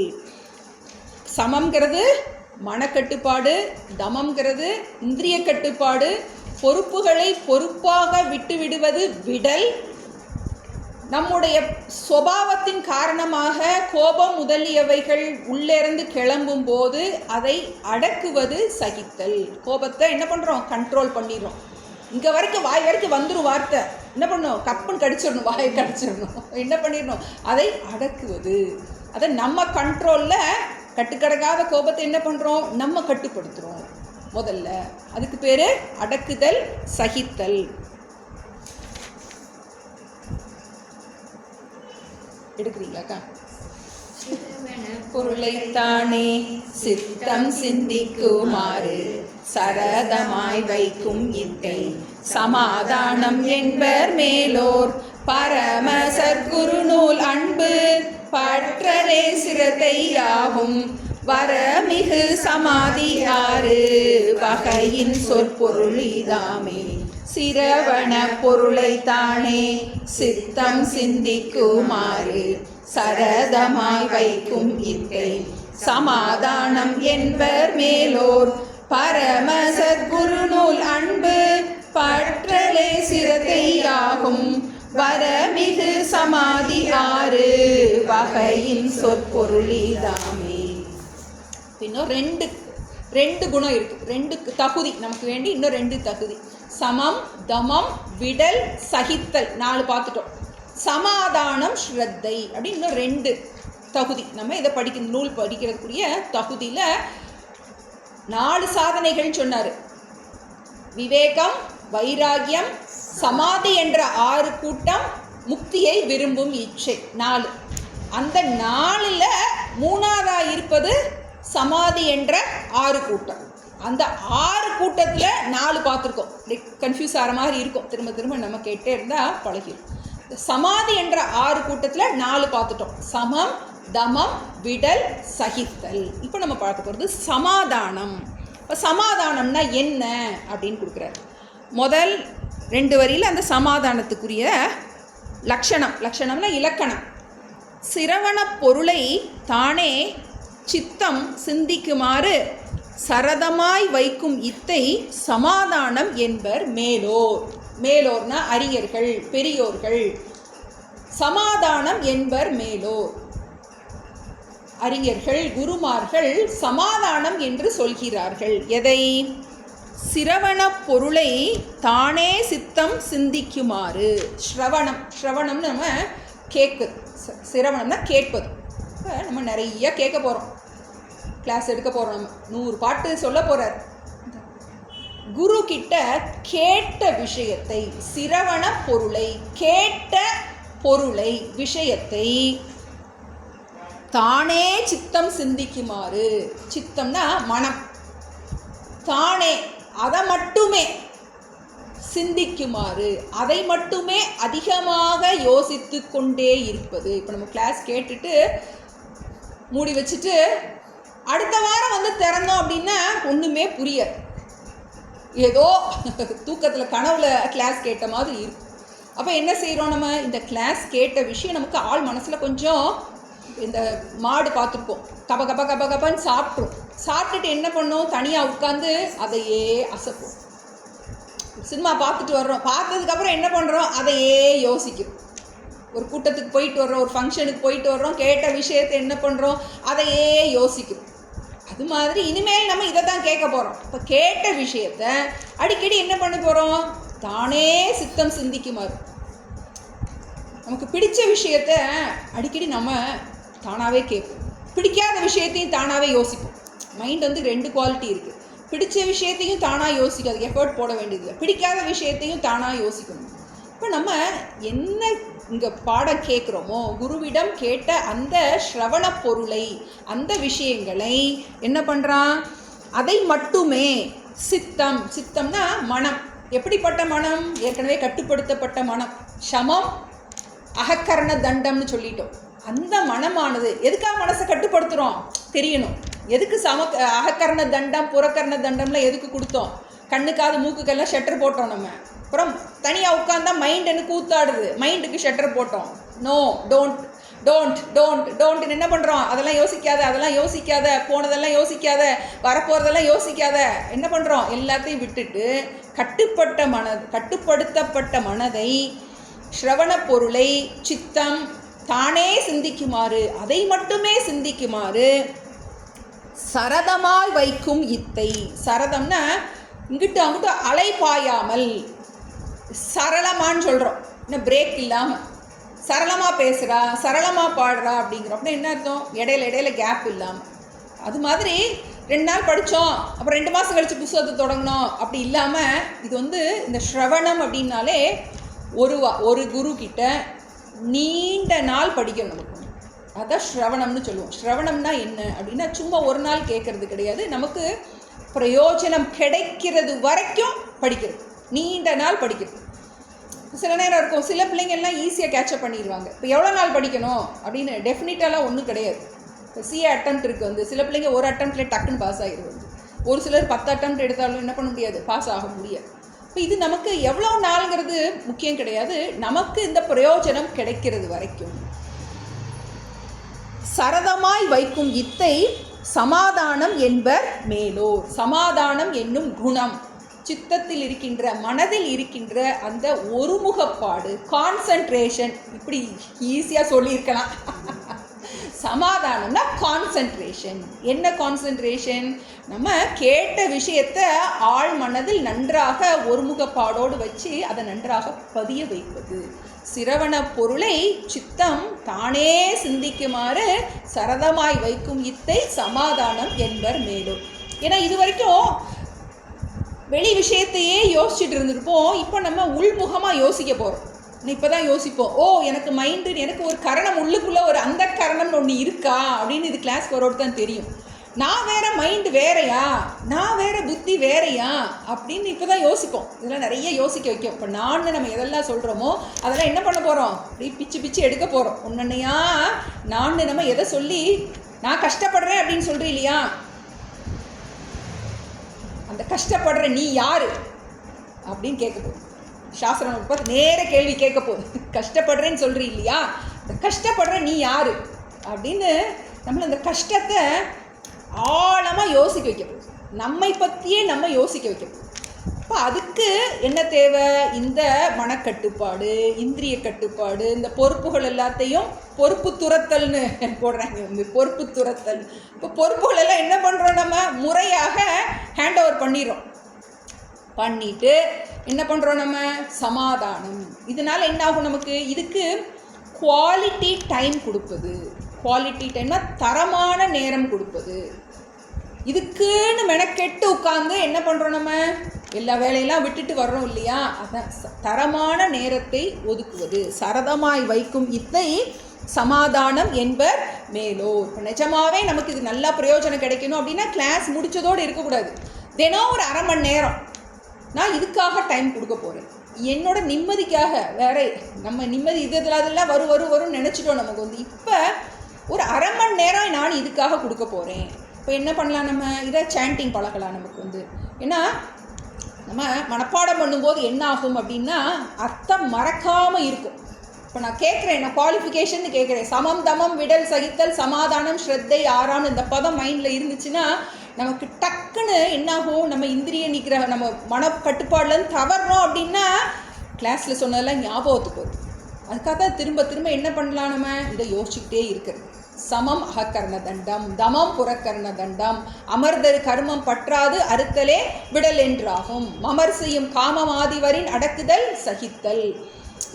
சமம்ங்கிறது மனக்கட்டுப்பாடு, தமம்ங்கிறது இந்திரிய கட்டுப்பாடு, பொறுப்புகளை பொறுப்பாக விட்டு விடுவது விடல். நம்முடைய சுபாவத்தின் காரணமாக கோபம் முதலியவைகள் உள்ளிருந்து கிளம்பும் போது அதை அடக்குவது, சகித்தல். கோபத்தை என்ன பண்ணுறோம், கண்ட்ரோல் பண்ணிடுறோம். இங்கே வரைக்கும் வாய் வரைக்கும் வந்துடும் வார்த்தை, என்ன பண்ணணும், கப்புன்னு கடிச்சிடணும், வாயை கடிச்சிடணும், என்ன பண்ணிடணும், அதை அடக்குவது. அதை நம்ம கண்ட்ரோலில் கட்டுக்கடக்காத கோபத்தை என்ன பண்ணுறோம், நம்ம கட்டுப்படுத்துகிறோம் முதல்ல. அதுக்கு பேர் அடக்குதல், சகித்தல். எடுக்கிறீங்களாக்கா? பொருளைத்தானே சித்தம் சிந்திக்குமாறு சரதமாய் வைக்கும் இட்டை சமாதானம் என்பர் மேலோர் பரம சற்குரு நூல் அன்பு பற்றலே சிரத்தையாகும் வரமிகு சமாதி 6 வகையின் சொற்பொருள் இதாமே. சிரவண பொருளைத்தானே சித்தம் சிந்திக்குமாறு சரதமாய் வைக்கும் இட்டை சமாதானம் என்பர் மேலோர் பரம சத்குரு நூல் அன்பு பற்றலே சிரத்தையாகும் வரமிகு சமாதி 6 வகையின் சொற்பொருள் இதாமே. இன்னும் ரெண்டு குணம் இருக்கு, 2 தகுதி நமக்கு வேண்டி. இன்னும் 2 தகுதி, சமம், தமம், விடல், சகித்தல். 4 பார்த்துட்டோம். சமாதானம், ஸ்ரத்தை அப்படின்னு இன்னும் 2 தகுதி. நம்ம இதை நூல் படிக்கிறதுக்குரிய தகுதியில் 4 சாதனைகள் சொன்னார். விவேகம், வைராகியம், சமாதி என்ற 6 கூட்டம், முக்தியை விரும்பும் இச்சை 4. அந்த 4ல் மூணாவதாக இருப்பது சமாதி என்ற 6 கூட்டம். அந்த 6 கூட்டத்தில் 4 பார்த்துருக்கோம். கன்ஃபியூஸ் ஆகிற மாதிரி இருக்கும், திரும்ப திரும்ப நம்ம கேட்டே இருந்தால் பழகிடும். இந்த சமாதி என்ற 6 கூட்டத்தில் 4 பார்த்துட்டோம். சமம், தமம், விடல், சகித்தல். இப்போ நம்ம பார்க்க போகிறது சமாதானம். இப்போ சமாதானம்னா என்ன அப்படின்னு கொடுக்குறாரு. முதல் 2 வரியில் அந்த சமாதானத்துக்குரிய லட்சணம்னா இலக்கணம். சிரவண பொருளை தானே சித்தம் சிந்திக்குமாறு சரதமாய் வைக்கும் இத்தை சமாதானம் என்பர் மேலோர். மேலோர்னா அறிஞர்கள், பெரியோர்கள். சமாதானம் என்பர் மேலோர். அறிஞர்கள், குருமார்கள் சமாதானம் என்று சொல்கிறார்கள். எதை? சிரவண பொருளை தானே சித்தம் சிந்திக்குமாறு. ஸ்ரவணம்னு நம்ம கேட்குது. சிரவணம்னா கேட்பது. இப்போ நம்ம நிறைய கேட்க போகிறோம், கிளாஸ் எடுக்க போகிறோம், நம்ம 100 பாட்டு சொல்ல போகிறார். குரு கிட்ட கேட்ட விஷயத்தை, சிரவண பொருளை, கேட்ட பொருளை, விஷயத்தை தானே சித்தம் சிந்திக்குமாறு. சித்தம்னா மனம். தானே அதை மட்டுமே சிந்திக்குமாறு, அதை மட்டுமே அதிகமாக யோசித்து கொண்டே இருப்பது. இப்போ நம்ம கிளாஸ் கேட்டுட்டு மூடி வச்சுட்டு அடுத்த வாரம் வந்து திறந்தோம் அப்படின்னா ஒன்றுமே புரியாது. ஏதோ தூக்கத்தில் கனவுல கிளாஸ் கேட்ட மாதிரி இருக்கும். அப்போ என்ன செய்கிறோம், நம்ம இந்த கிளாஸ் கேட்ட விஷயம் நமக்கு ஆள் மனசில் கொஞ்சம், இந்த மாடு பார்த்துருப்போம், கப கப கப கபன்னு சாப்பிட்டுட்டு என்ன பண்ணோம், தனியாக உட்காந்து அதையே அசைப்போம். சினிமா பார்த்துட்டு வர்றோம், பார்த்ததுக்கப்புறம் என்ன பண்ணுறோம், அதையே யோசிக்கிறோம். ஒரு கூட்டத்துக்கு போயிட்டு வர்றோம், ஒரு ஃபங்க்ஷனுக்கு போயிட்டு வர்றோம், கேட்ட விஷயத்தை என்ன பண்ணுறோம், அதையே யோசிக்கிறோம். அது மாதிரி இனிமேல் நம்ம இதை தான் கேட்க போகிறோம். இப்போ கேட்ட விஷயத்த அடிக்கடி என்ன பண்ண போகிறோம், தானே சித்தம் சிந்திக்குமாறு. நமக்கு பிடிச்ச விஷயத்த அடிக்கடி நம்ம தானாகவே கேட்போம், பிடிக்காத விஷயத்தையும் தானாகவே யோசிப்போம். மைண்ட் வந்து 2 குவாலிட்டி இருக்குது. பிடிச்ச விஷயத்தையும் தானாக யோசிக்காது, எஃபர்ட் போட வேண்டியது. பிடிக்காத விஷயத்தையும் தானாக யோசிக்கணும். இப்போ நம்ம என்ன இங்கே பாடம் கேட்குறோமோ, குருவிடம் கேட்ட அந்த ஸ்ரவண பொருளை, அந்த விஷயங்களை என்ன பண்ணுறான், அதை மட்டுமே சித்தம்னா மனம். எப்படிப்பட்ட மனம்? ஏற்கனவே கட்டுப்படுத்தப்பட்ட மனம். சமம், அகக்கரண தண்டம்னு சொல்லிட்டோம். அந்த மனமானது எதுக்காக மனசை கட்டுப்படுத்துகிறோம் தெரியணும். எதுக்கு அகக்கரண தண்டம், புறக்கரண தண்டம்லாம் எதுக்கு கொடுத்தோம்? கண்ணுக்காது மூக்குக்கெல்லாம் ஷட்டர் போட்டோம். நம்ம அப்புறம் தனியாக உட்காந்தா மைண்ட் என்ன கூத்தாடுது, மைண்டுக்கு ஷட்டர் போட்டோம். நோ, டோன்ட் என்ன பண்ணுறோம், அதெல்லாம் யோசிக்காத, போனதெல்லாம் யோசிக்காத, வரப்போகிறதெல்லாம் யோசிக்காத. என்ன பண்ணுறோம், எல்லாத்தையும் விட்டுட்டு கட்டுப்படுத்தப்பட்ட மனதை, ஸ்ரவண பொருளை, சித்தம் தானே சிந்திக்குமாறு, அதை மட்டுமே சிந்திக்குமாறு சரதமாய் வைக்கும் இத்தை. சரதம்னா இங்கிட்டு அங்கிட்டு அலைபாயாமல், சரளமான்னு சொல்கிறோம். இன்னும் பிரேக் இல்லாமல் சரளமாக பேசுகிறா, சரளமாக பாடுறா அப்படிங்கிறோம். அப்படின்னா என்ன அர்த்தம், இடையில கேப் இல்லாமல். அது மாதிரி 2 நாள் படித்தோம், அப்புறம் 2 மாதம் கழித்து புத்தகத்தை தொடங்கினோம் அப்படி இல்லாமல், இது வந்து இந்த ஸ்ரவணம் அப்படின்னாலே ஒரு குரு கிட்ட நீண்ட நாள் படிக்கணும் நமக்கு. அதான் ஸ்ரவணம்னு சொல்லுவோம். ஸ்ரவணம்னா என்ன அப்படின்னா சும்மா ஒரு நாள் கேட்கறது கிடையாது, நமக்கு பிரயோஜனம் கிடைக்கிறது வரைக்கும் படிக்கிறது, நீண்ட நாள் படிக்கிறது. சில நேரம் இருக்கும், சில பிள்ளைங்கள்லாம் ஈஸியாக கேட்சப் பண்ணிடுவாங்க. இப்போ எவ்வளோ நாள் படிக்கணும் அப்படின்னு டெஃபினிட்டாலாம் ஒன்றும் கிடையாது. இப்போ சிஏ அட்டெம்ப்ட் இருக்குது, வந்து சில பிள்ளைங்க ஒரு அட்டெம்ப்ட்லேயே டக்குன்னு பாஸ் ஆகிடுவாங்க. ஒரு சிலர் 10 அட்டெம்ப்ட் எடுத்தாலும் என்ன பண்ண முடியாது, பாஸ் ஆக முடியாது. இப்போ இது நமக்கு எவ்வளோ நாளுங்கிறது முக்கியம் கிடையாது, நமக்கு இந்த பிரயோஜனம் கிடைக்கிறது வரைக்கும். சரதமாய் வைக்கும் இத்தை சமாதானம் என்பர் மேலோர். சமாதானம் என்னும் குணம், சித்தத்தில் இருக்கின்ற, மனதில் இருக்கின்ற அந்த ஒருமுகப்பாடு, கான்சன்ட்ரேஷன், இப்படி ஈஸியாக சொல்லியிருக்கலாம். சமாதானம்னா கான்சன்ட்ரேஷன். என்ன கான்சன்ட்ரேஷன்? நம்ம கேட்ட விஷயத்தை ஆழ் மனதில் நன்றாக ஒருமுகப்பாடோடு வச்சு அதை நன்றாக பதிய வைப்பது. சிரவண பொருளை சித்தம் தானே சிந்திக்குமாறு சரதமாய் வைக்கும் இத்தை சமாதானம் என்பர் மேலும். ஏன்னா இது வரைக்கும் வெளி விஷயத்தையே யோசிச்சுட்டு இருந்திருப்போம், இப்போ நம்ம உள்முகமாக யோசிக்க போகிறோம். இப்போ தான் யோசிப்போம், ஓ எனக்கு மைண்டு, எனக்கு ஒரு கரணம் உள்ளுக்குள்ளே ஒரு அந்த கரணம்னு ஒன்று இருக்கா அப்படின்னு இது கிளாஸ் வரோடு தான் தெரியும். நான் வேற, மைண்டு வேறையா, நான் வேற, புத்தி வேறையா அப்படின்னு இப்போ தான் யோசிப்போம். இதெல்லாம் நிறைய யோசிக்க வைக்கும். இப்போ நான் நம்ம எதெல்லாம் சொல்கிறோமோ அதெல்லாம் என்ன பண்ண போகிறோம், அப்படி பிச்சு பிச்சு எடுக்க போகிறோம். ஒன்றையா நான் நம்ம எதை சொல்லி நான் கஷ்டப்படுறேன் அப்படின்னு சொல்கிறேன் இல்லையா, அந்த கஷ்டப்படுற நீ யாரு அப்படின்னு கேட்க போகுது. சாஸ்திரம் பார்த்து நேர கேள்வி கேட்க போகுது. கஷ்டப்படுறேன்னு சொல்கிறீ இல்லையா, இந்த கஷ்டப்படுற நீ யாரு அப்படின்னு நம்மளை அந்த கஷ்டத்தை ஆழமாக யோசிக்க வைக்க போகுது. நம்மை பற்றியே நம்ம யோசிக்க வைக்க போகுது. இப்போ அதுக்கு என்ன தேவை, இந்த மனக்கட்டுப்பாடு, இந்திரிய கட்டுப்பாடு, இந்த பொறுப்புகள் எல்லாத்தையும் பொறுப்பு துரத்தல்னு போடுறாங்க. வந்து பொறுப்பு துரத்தல். இப்போ பொறுப்புகள் எல்லாம் என்ன பண்ணுறோம், நம்ம முறையாக ஹேண்ட் ஓவர் பண்ணிடுறோம். பண்ணிட்டு என்ன பண்ணுறோம், நம்ம சமாதானம். இதனால் என்ன ஆகும் நமக்கு, இதுக்கு குவாலிட்டி டைம் கொடுப்பது. குவாலிட்டி டைம்னா தரமான நேரம் கொடுப்பது. இதுக்குன்னு மெனக்கெட்டு உட்காந்து என்ன பண்ணுறோம், நம்ம எல்லா வேலையெல்லாம் விட்டுட்டு வர்றோம் இல்லையா, அதான் தரமான நேரத்தை ஒதுக்குவது. சரதமாய் வைக்கும் இத்தை சமாதானம் என்பர் மேலோர். இப்போ நிஜமாவே நமக்கு இது நல்லா பிரயோஜனம் கிடைக்கணும் அப்படின்னா கிளாஸ் முடித்ததோடு இருக்கக்கூடாது. தினம் ஒரு அரை மணி நேரம் நான் இதுக்காக டைம் கொடுக்க போகிறேன், என்னோட நிம்மதிக்காக. வேற நம்ம நிம்மதி இதெல்லாம் வரும்னு நினச்சிட்டோம். நமக்கு வந்து இப்போ ஒரு அரை மணி நேரம் நான் இதுக்காக கொடுக்க போகிறேன். இப்போ என்ன பண்ணலாம், நம்ம இதை சாண்டிங் பழகலாம். நமக்கு வந்து ஏன்னா நம்ம மனப்பாடம் பண்ணும்போது என்ன ஆகும் அப்படின்னா அர்த்தம் மறக்காமல் இருக்கும். இப்போ நான் கேட்குறேன், நான் குவாலிஃபிகேஷன் கேட்குறேன், சமம் தமம் விடல் சகித்தல் சமாதானம் ஸ்ரத்தை ஆறான்னு இந்த பதம் மைண்டில் இருந்துச்சுன்னா நமக்கு டக்குன்னு என்னாகும், நம்ம இந்திரிய நிற்கிற நம்ம மனக்கட்டுப்பாடுலேருந்து தவறணும் அப்படின்னா கிளாஸில் சொன்னதெல்லாம் ஞாபகத்துக்கு வரும். அதுக்காக தான் திரும்ப திரும்ப என்ன பண்ணலாம், நம்ம இதை யோசிச்சுக்கிட்டே இருக்கிறது. சமம் அகக்கரண தண்டம், தமம் புறக்கரண தண்டம், அமர்தரு கர்மம் பற்றாது அறுத்தலே விடல் என்றாகும், மமர் செய்யும் காமமாதிவரின் அடக்குதல் சகித்தல்.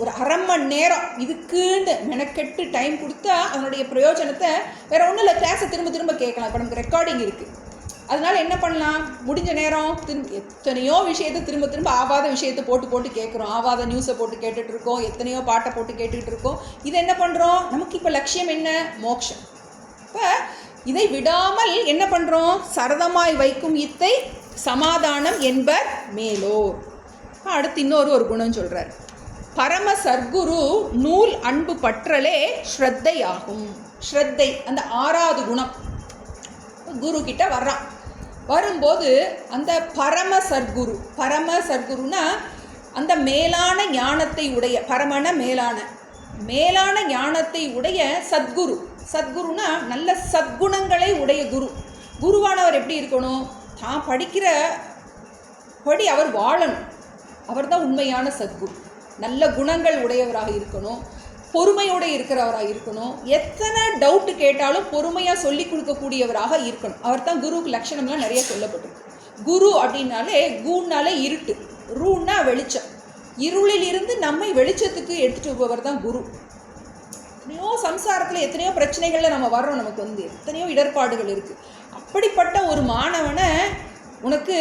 ஒரு அரை மணி நேரம் இதுக்குன்னு மெனக்கெட்டு டைம் கொடுத்தா அதனுடைய பிரயோஜனத்தை வேறு ஒன்றும் இல்லை, கிளாஸை திரும்ப திரும்ப கேட்கலாம். இப்போ நமக்கு ரெக்கார்டிங் இருக்குது, அதனால் என்ன பண்ணலாம், முடிஞ்ச நேரம் எத்தனையோ விஷயத்தை திரும்ப திரும்ப ஆவாத விஷயத்தை போட்டு கேட்குறோம், ஆவாத நியூஸை போட்டு கேட்டுட்டு இருக்கோம், எத்தனையோ பாட்டை போட்டு கேட்டுக்கிட்டு இருக்கோம். இது என்ன பண்ணுறோம், நமக்கு இப்போ லட்சியம் என்ன, மோட்சம். இப்போ இதை விடாமல் என்ன பண்ணுறோம், சரதமாய் வைக்கும் இத்தை சமாதானம் என்பர் மேலோர். அடுத்து இன்னொரு குணம் சொல்கிறார், பரம சர்க்குரு நூல் அன்பு பற்றலே ஸ்ரத்தை ஆகும். ஸ்ரத்தை அந்த 6வது குணம். குரு கிட்ட வர்றான், வரும்போது அந்த பரம சர்க்குருனா அந்த மேலான ஞானத்தை உடைய, பரமன மேலான ஞானத்தை உடைய சத்குருனா நல்ல சத்குணங்களை உடைய குரு. குருவானவர் எப்படி இருக்கணும், தான் படிக்கிற படி அவர் வாழணும். அவர் தான் உண்மையான சத்குரு. நல்ல குணங்கள் உடையவராக இருக்கணும், பொறுமையோடு இருக்கிறவராக இருக்கணும், எத்தனை டவுட்டு கேட்டாலும் பொறுமையாக சொல்லி கொடுக்கக்கூடியவராக இருக்கணும். அவர் தான் குருவுக்கு லட்சணம்லாம் நிறைய சொல்லப்பட்டிருக்கு. குரு அப்படின்னாலே கூன்னாலே இருட்டு, ரூன்னா வெளிச்சம். இருளில் இருந்து நம்மை வெளிச்சத்துக்கு எடுத்துகிட்டு போவர் தான் குரு. எத்தனையோ சம்சாரத்தில் எத்தனையோ பிரச்சனைகளில் நம்ம வர்றோம், நமக்கு வந்து எத்தனையோ இடர்பாடுகள் இருக்குது. அப்படிப்பட்ட ஒரு மாணவனை உனக்கு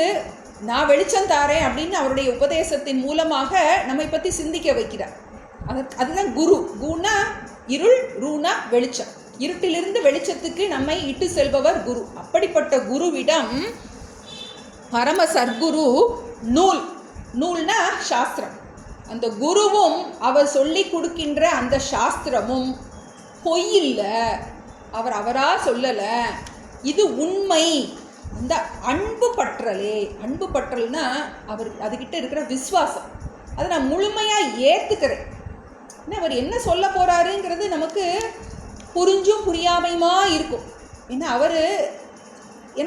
நான் வெளிச்சம் தாரேன் அப்படின்னு அவருடைய உபதேசத்தின் மூலமாக நம்மை பற்றி சிந்திக்க வைக்கிறார். அதுதான் குரு. குனா இருள், ரூனா வெளிச்சம். இருட்டிலிருந்து வெளிச்சத்துக்கு நம்மை இட்டு செல்பவர் குரு. அப்படிப்பட்ட குருவிடம் பரம சர்க்குரு நூல்னா சாஸ்திரம். அந்த குருவும் அவர் சொல்லி கொடுக்கின்ற அந்த சாஸ்திரமும் பொய்யில்லை, அவராக சொல்லலை, இது உண்மை. அந்த அன்பு பற்றல்னா அவர் அதுக்கிட்ட இருக்கிற விசுவாசம், அதை நான் முழுமையாக ஏற்றுக்கிறேன். அவர் என்ன சொல்ல போகிறாருங்கிறது நமக்கு புரிஞ்சும் புரியாமையுமா இருக்கும். ஏன்னா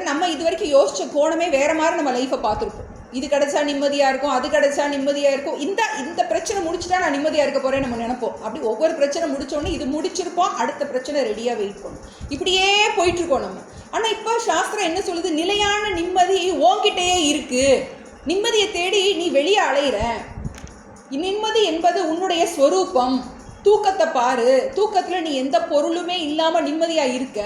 நம்ம இது வரைக்கும் யோசித்த கோணமே வேறு மாதிரி நம்ம லைஃப்பை பார்த்துருப்போம். இது கிடச்சா நிம்மதியாக இருக்கும், அது கிடச்சா நிம்மதியாக இருக்கும், இந்த பிரச்சனை முடிச்சுட்டா நான் நிம்மதியாக இருக்க போகிறேன்னு நம்ம நினைப்போம். அப்படி ஒவ்வொரு பிரச்சனை முடித்தோடனே இது முடிச்சிருப்போம், அடுத்த பிரச்சனை ரெடியாக வெயிட் பண்ணும், இப்படியே போயிட்டுருக்கோம் நம்ம. ஆனால் இப்போ சாஸ்திரம் என்ன சொல்லுது, நிலையான நிம்மதி உன்கிட்டயே இருக்குது, நிம்மதியை தேடி நீ வெளியே அலையிற, நிம்மதி என்பது உன்னுடைய ஸ்வரூபம். தூக்கத்தை பாரு, தூக்கத்தில் நீ எந்த பொருளுமே இல்லாமல் நிம்மதியாக இருக்க.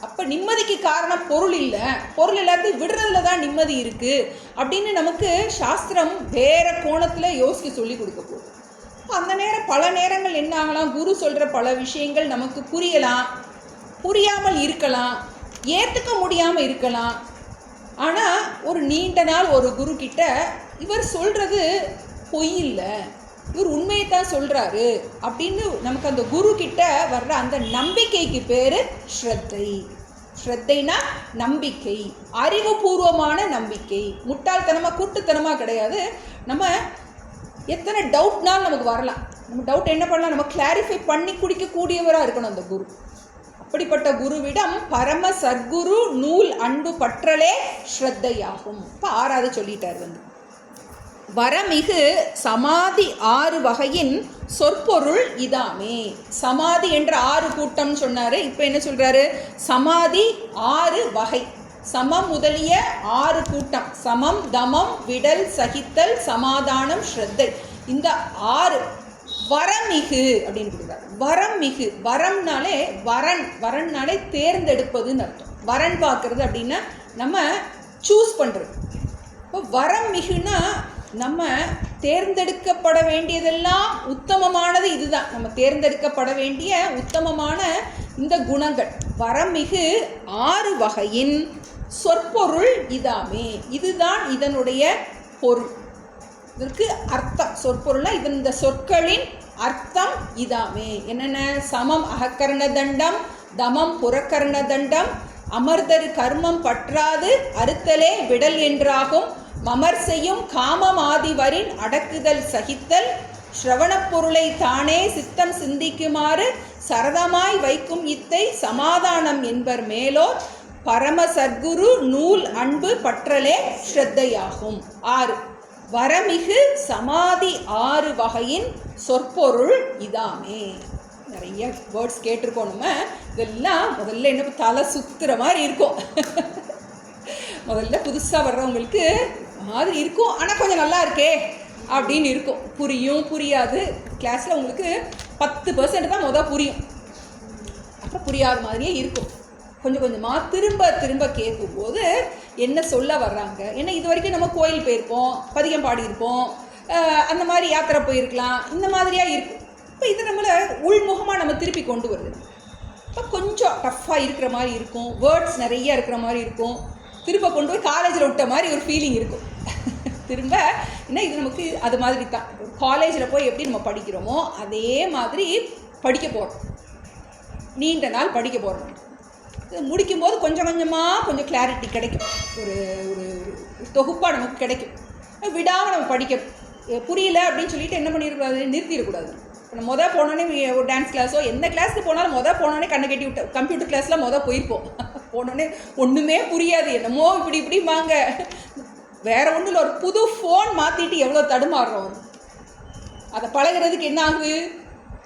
அப்போ நிம்மதிக்கு காரணம் பொருள் இல்லை, பொருள் எல்லாத்தையும் விடுறதுல தான் நிம்மதி இருக்குது அப்படின்னு நமக்கு சாஸ்திரம் வேறு கோணத்தில் யோசிக்க சொல்லி கொடுக்க போகுது. அந்த நேரம் பல நேரங்கள் என்ன ஆகலாம், குரு சொல்கிற பல விஷயங்கள் நமக்கு புரியலாம், புரியாமல் இருக்கலாம், ஏற்றுக்க முடியாமல் இருக்கலாம். ஆனால் ஒரு நீண்ட நாள் ஒரு குரு கிட்ட இவர் சொல்கிறது பொய் இல்லை, இவர் உண்மையை தான் சொல்கிறாரு அப்படின்னு நமக்கு அந்த குரு கிட்ட வர்ற அந்த நம்பிக்கைக்கு பேர் ஸ்ரத்தை. ஸ்ரத்தைனா நம்பிக்கை, அறிவுபூர்வமான நம்பிக்கை, முட்டாள்தனமாக கூட்டுத்தனமாக கிடையாது. நம்ம எத்தனை டவுட்னாலும் நமக்கு வரலாம், நம்ம டவுட் என்ன பண்ணலாம், நம்ம கிளாரிஃபை பண்ணி குடிக்கக்கூடியவராக இருக்கணும் அந்த குரு. அப்படிப்பட்ட குருவிடம் பரம சர்க்குரு நூல் அன்பு பற்றலே ஸ்ரத்தையாகும். இப்போ 6வது சொல்லிட்டார் வந்து வரமிகு சமாதி 6 வகையின் சொற்பொருள் இதாமே. சமாதி என்ற 6 கூட்டம் சொன்னார். இப்போ என்ன சொல்கிறாரு, சமாதி 6 வகை, சமம் முதலிய 6 கூட்டம், சமம் தமம் விடல் சகித்தல் சமாதானம் ஸ்ரத்தை, இந்த 6 வரமிகு அப்படின்னு கொடுக்குறாரு. வரம் மிகு, வரம்னாலே வரன்னாலே தேர்ந்தெடுப்பதுன்னு அர்த்தம். வரன் பார்க்கறது அப்படின்னா நம்ம சூஸ் பண்ணுறது. இப்போ வரம் மிகுனா நம்ம தேர்ந்தெடுக்கப்பட வேண்டியதெல்லாம் உத்தமமானது இதுதான், நம்ம தேர்ந்தெடுக்கப்பட வேண்டிய உத்தமமான இந்த குணங்கள். வரமிகு 6 வகையின் சொற்பொருள் இதாமே, இதுதான் இதனுடைய பொருள், இதற்கு அர்த்தம். சொற்பொருள்னா இந்த சொற்களின் அர்த்தம் இதாமே. என்னென்ன, சமம் அகக்கரண தண்டம், தமம் புறக்கரண தண்டம், அமர்தரு கர்மம் பற்றாது அறுத்தலே விடல் என்றாகும், மமர் செய்யும் காமமாதிவரின் அடக்குதல் சகித்தல், ஸ்ரவணப் பொருளை தானே சித்தம் சிந்திக்குமாறு சரதமாய் வைக்கும் இத்தை சமாதானம் என்பர் மேலோர், பரம சர்க்குரு நூல் அன்பு பற்றலே ஸ்ரத்தையாகும். 6 வரமிகு சமாதி 6 வகையின் சொற்பொருள் இதாமே. நிறைய வேர்ட்ஸ் கேட்டிருக்கோம் நம்ம. இதெல்லாம் முதல்ல என்ன தலை சுத்துற மாதிரி இருக்கும். முதல்ல புதுசாக வர்றவங்களுக்கு மாதிரி இருக்கும், ஆனால் கொஞ்சம் நல்லா இருக்கே அப்படின்னு இருக்கும். புரியும் புரியாது, கிளாஸில் உங்களுக்கு 10% தான் புரியும், அப்புறம் புரியாத மாதிரியே இருக்கும். கொஞ்சம் கொஞ்சமாக திரும்ப திரும்ப கேட்கும்போது என்ன சொல்ல வர்றாங்க, ஏன்னா இது வரைக்கும் நம்ம கோயில் போயிருப்போம், பதிகம் பாடியிருப்போம், அந்த மாதிரி யாத்திரை போயிருக்கலாம், இந்த மாதிரியாக இருக்கும். இப்போ இது நம்மளை உள்முகமாக நம்ம திருப்பி கொண்டு வருது. இப்போ கொஞ்சம் டஃப்பாக இருக்கிற மாதிரி இருக்கும், வேர்ட்ஸ் நிறைய இருக்கிற மாதிரி இருக்கும், திரும்ப கொண்டு போய் காலேஜில் விட்ட மாதிரி ஒரு ஃபீலிங் இருக்கும். திரும்ப என்ன இது நமக்கு அது மாதிரி தான். காலேஜில் போய் எப்படி நம்ம படிக்கிறோமோ அதே மாதிரி படிக்க போகிறோம், நீண்ட நாள் படிக்க போகிறோம். முடிக்கும்போது கொஞ்சம் கொஞ்சமாக கொஞ்சம் கிளாரிட்டி கிடைக்கும், ஒரு ஒரு தொகுப்பாக நமக்கு கிடைக்கும். விடாமல் நம்ம படிக்க புரியல அப்படின்னு சொல்லிட்டு என்ன பண்ணிடக்கூடாது, நிறுத்திடக்கூடாது. இப்போ நம்ம போனோடனே ஒரு டான்ஸ் கிளாஸோ எந்த கிளாஸுக்கு போனாலும் போனோடனே கண்ணை கட்டி விட்டு, கம்ப்யூட்டர் கிளாஸில் போயிருப்போம். போனோடனே ஒன்றுமே புரியாது, என்னமோ இப்படி வாங்க, வேறு ஒன்றும் இல்லை, ஒரு புது ஃபோன் மாற்றிட்டு எவ்வளோ தடுமாறுறோம். அதை பழகிறதுக்கு என்ன ஆகுது,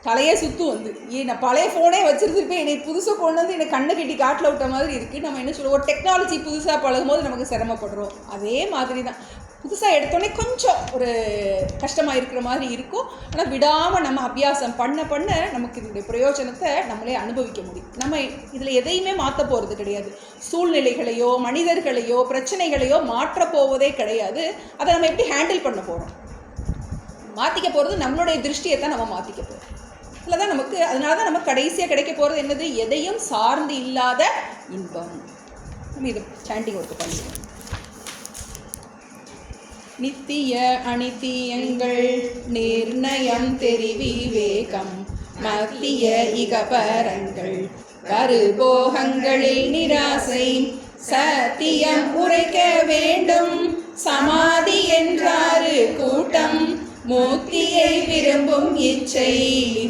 தலையே சுற்றும் வந்து, நான் பழைய ஃபோனே வச்சுருந்துருப்பேன், என்னை புதுசாக கொண்டு வந்து என்னை கண்ணை கட்டி காட்டில் விட்ட மாதிரி இருக்குது. நம்ம என்ன சொல்லுவோம், ஒரு டெக்னாலஜி புதுசாக பழகும் போது நமக்கு சிரமப்படுறோம். அதே மாதிரி தான் புதுசாக எடுத்தோடனே கொஞ்சம் ஒரு கஷ்டமாக இருக்கிற மாதிரி இருக்கும். ஆனால் விடாமல் நம்ம அபியாசம் பண்ண பண்ண நமக்கு இதனுடைய பிரயோஜனத்தை நம்மளே அனுபவிக்க முடியும். நம்ம இதில் எதையுமே மாற்ற போகிறது கிடையாது, சூழ்நிலைகளையோ மனிதர்களையோ பிரச்சனைகளையோ மாற்றப் போவதே கிடையாது. அதை நம்ம எப்படி ஹேண்டில் பண்ண போகிறோம், மாற்றிக்க போகிறது நம்மளுடைய திருஷ்டியை தான் நம்ம மாற்றிக்க போகிறோம். இதில் தான் நமக்கு, அதனால தான் நமக்கு கடைசியாக கிடைக்க போகிறது என்னது, எதையும் சார்ந்து இல்லாத இன்பம். நம்ம இது சாண்டிங் ஒர்க்கு பண்ணிடுவோம். நித்திய அனித்தியங்கள் நிர்ணயம் தெரிவிவேகம், மத்திய இகபரங்கள் கருபோகங்களில் நிராசை, சத்தியம் உரைக்க வேண்டும் சமாதி என்றாறு கூட்டம், முக்தியை விரும்பும் இச்சை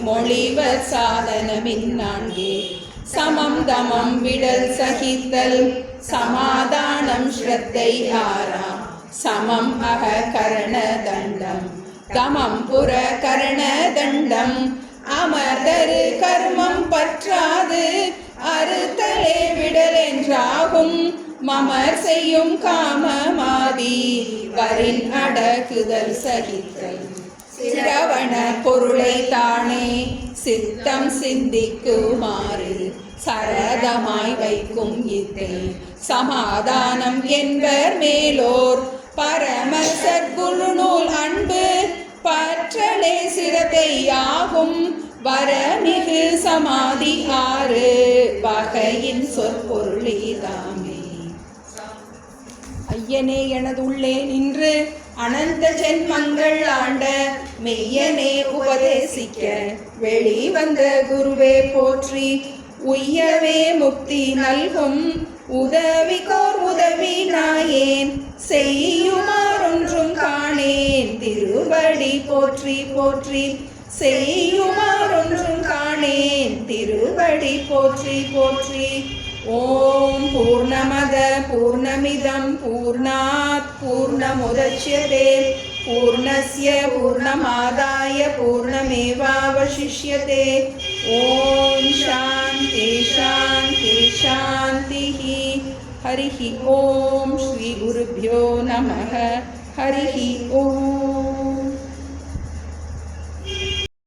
மொழிவர் சாதனமின் 4, சமம் தமம் விடல் சகித்தல் சமாதானம் ஸ்ரத்தை 6, சமம் அக கரண தண்டம் தமம் புற கரண தண்டம், அமர்தரு கர்மம் பற்றாது அறுத்தலே விடல் என்றாகும், மமர் செய்யும் காமமாதி வரின் அடக்குதல் சகித்தல், சிரவண பொருளை தானே சித்தம் சிந்திக்குமாறு சரதமாய் வைக்கும் இத்தை சமாதானம் என்பர் மேலோர், பரம சற்குரு நூல் அன்பு பற்ற கற்றலே சிரத்தையாகும் வரமிகு சமாதி ஆறு வகையின் சொற்பொருளீதாமே. ஐயனே எனதுள்ளே நின்று அனந்த ஜென்மங்கள் ஆண்ட மெய்யனே உபதேசிக்க வெளிவந்த குருவே போற்றி. உய்யவே முக்தி நல்கும் உதவிக்கோர் உதவி நாயேன் செய்யுமாறொன்றும் காணேன் திருவடி போற்றி போற்றி. செய்யுமாறொன்றும் காணேன் திருவடி போற்றி போற்றி. ஓம் பூர்ணமத பூர்ணமிதம் பூர்ணாத் பூர்ணமுதச்யதே பூர்ணஸ்ய பூர்ணமாதாய பூர்ணமேவாவசிஷ்யதே. ஓம் சாந்தி சாந்தி சாந்திஹி. ஹரிஹி ஓம். ஸ்ரீ குருப்யோ நமः. ஹரிஹி ஓம்.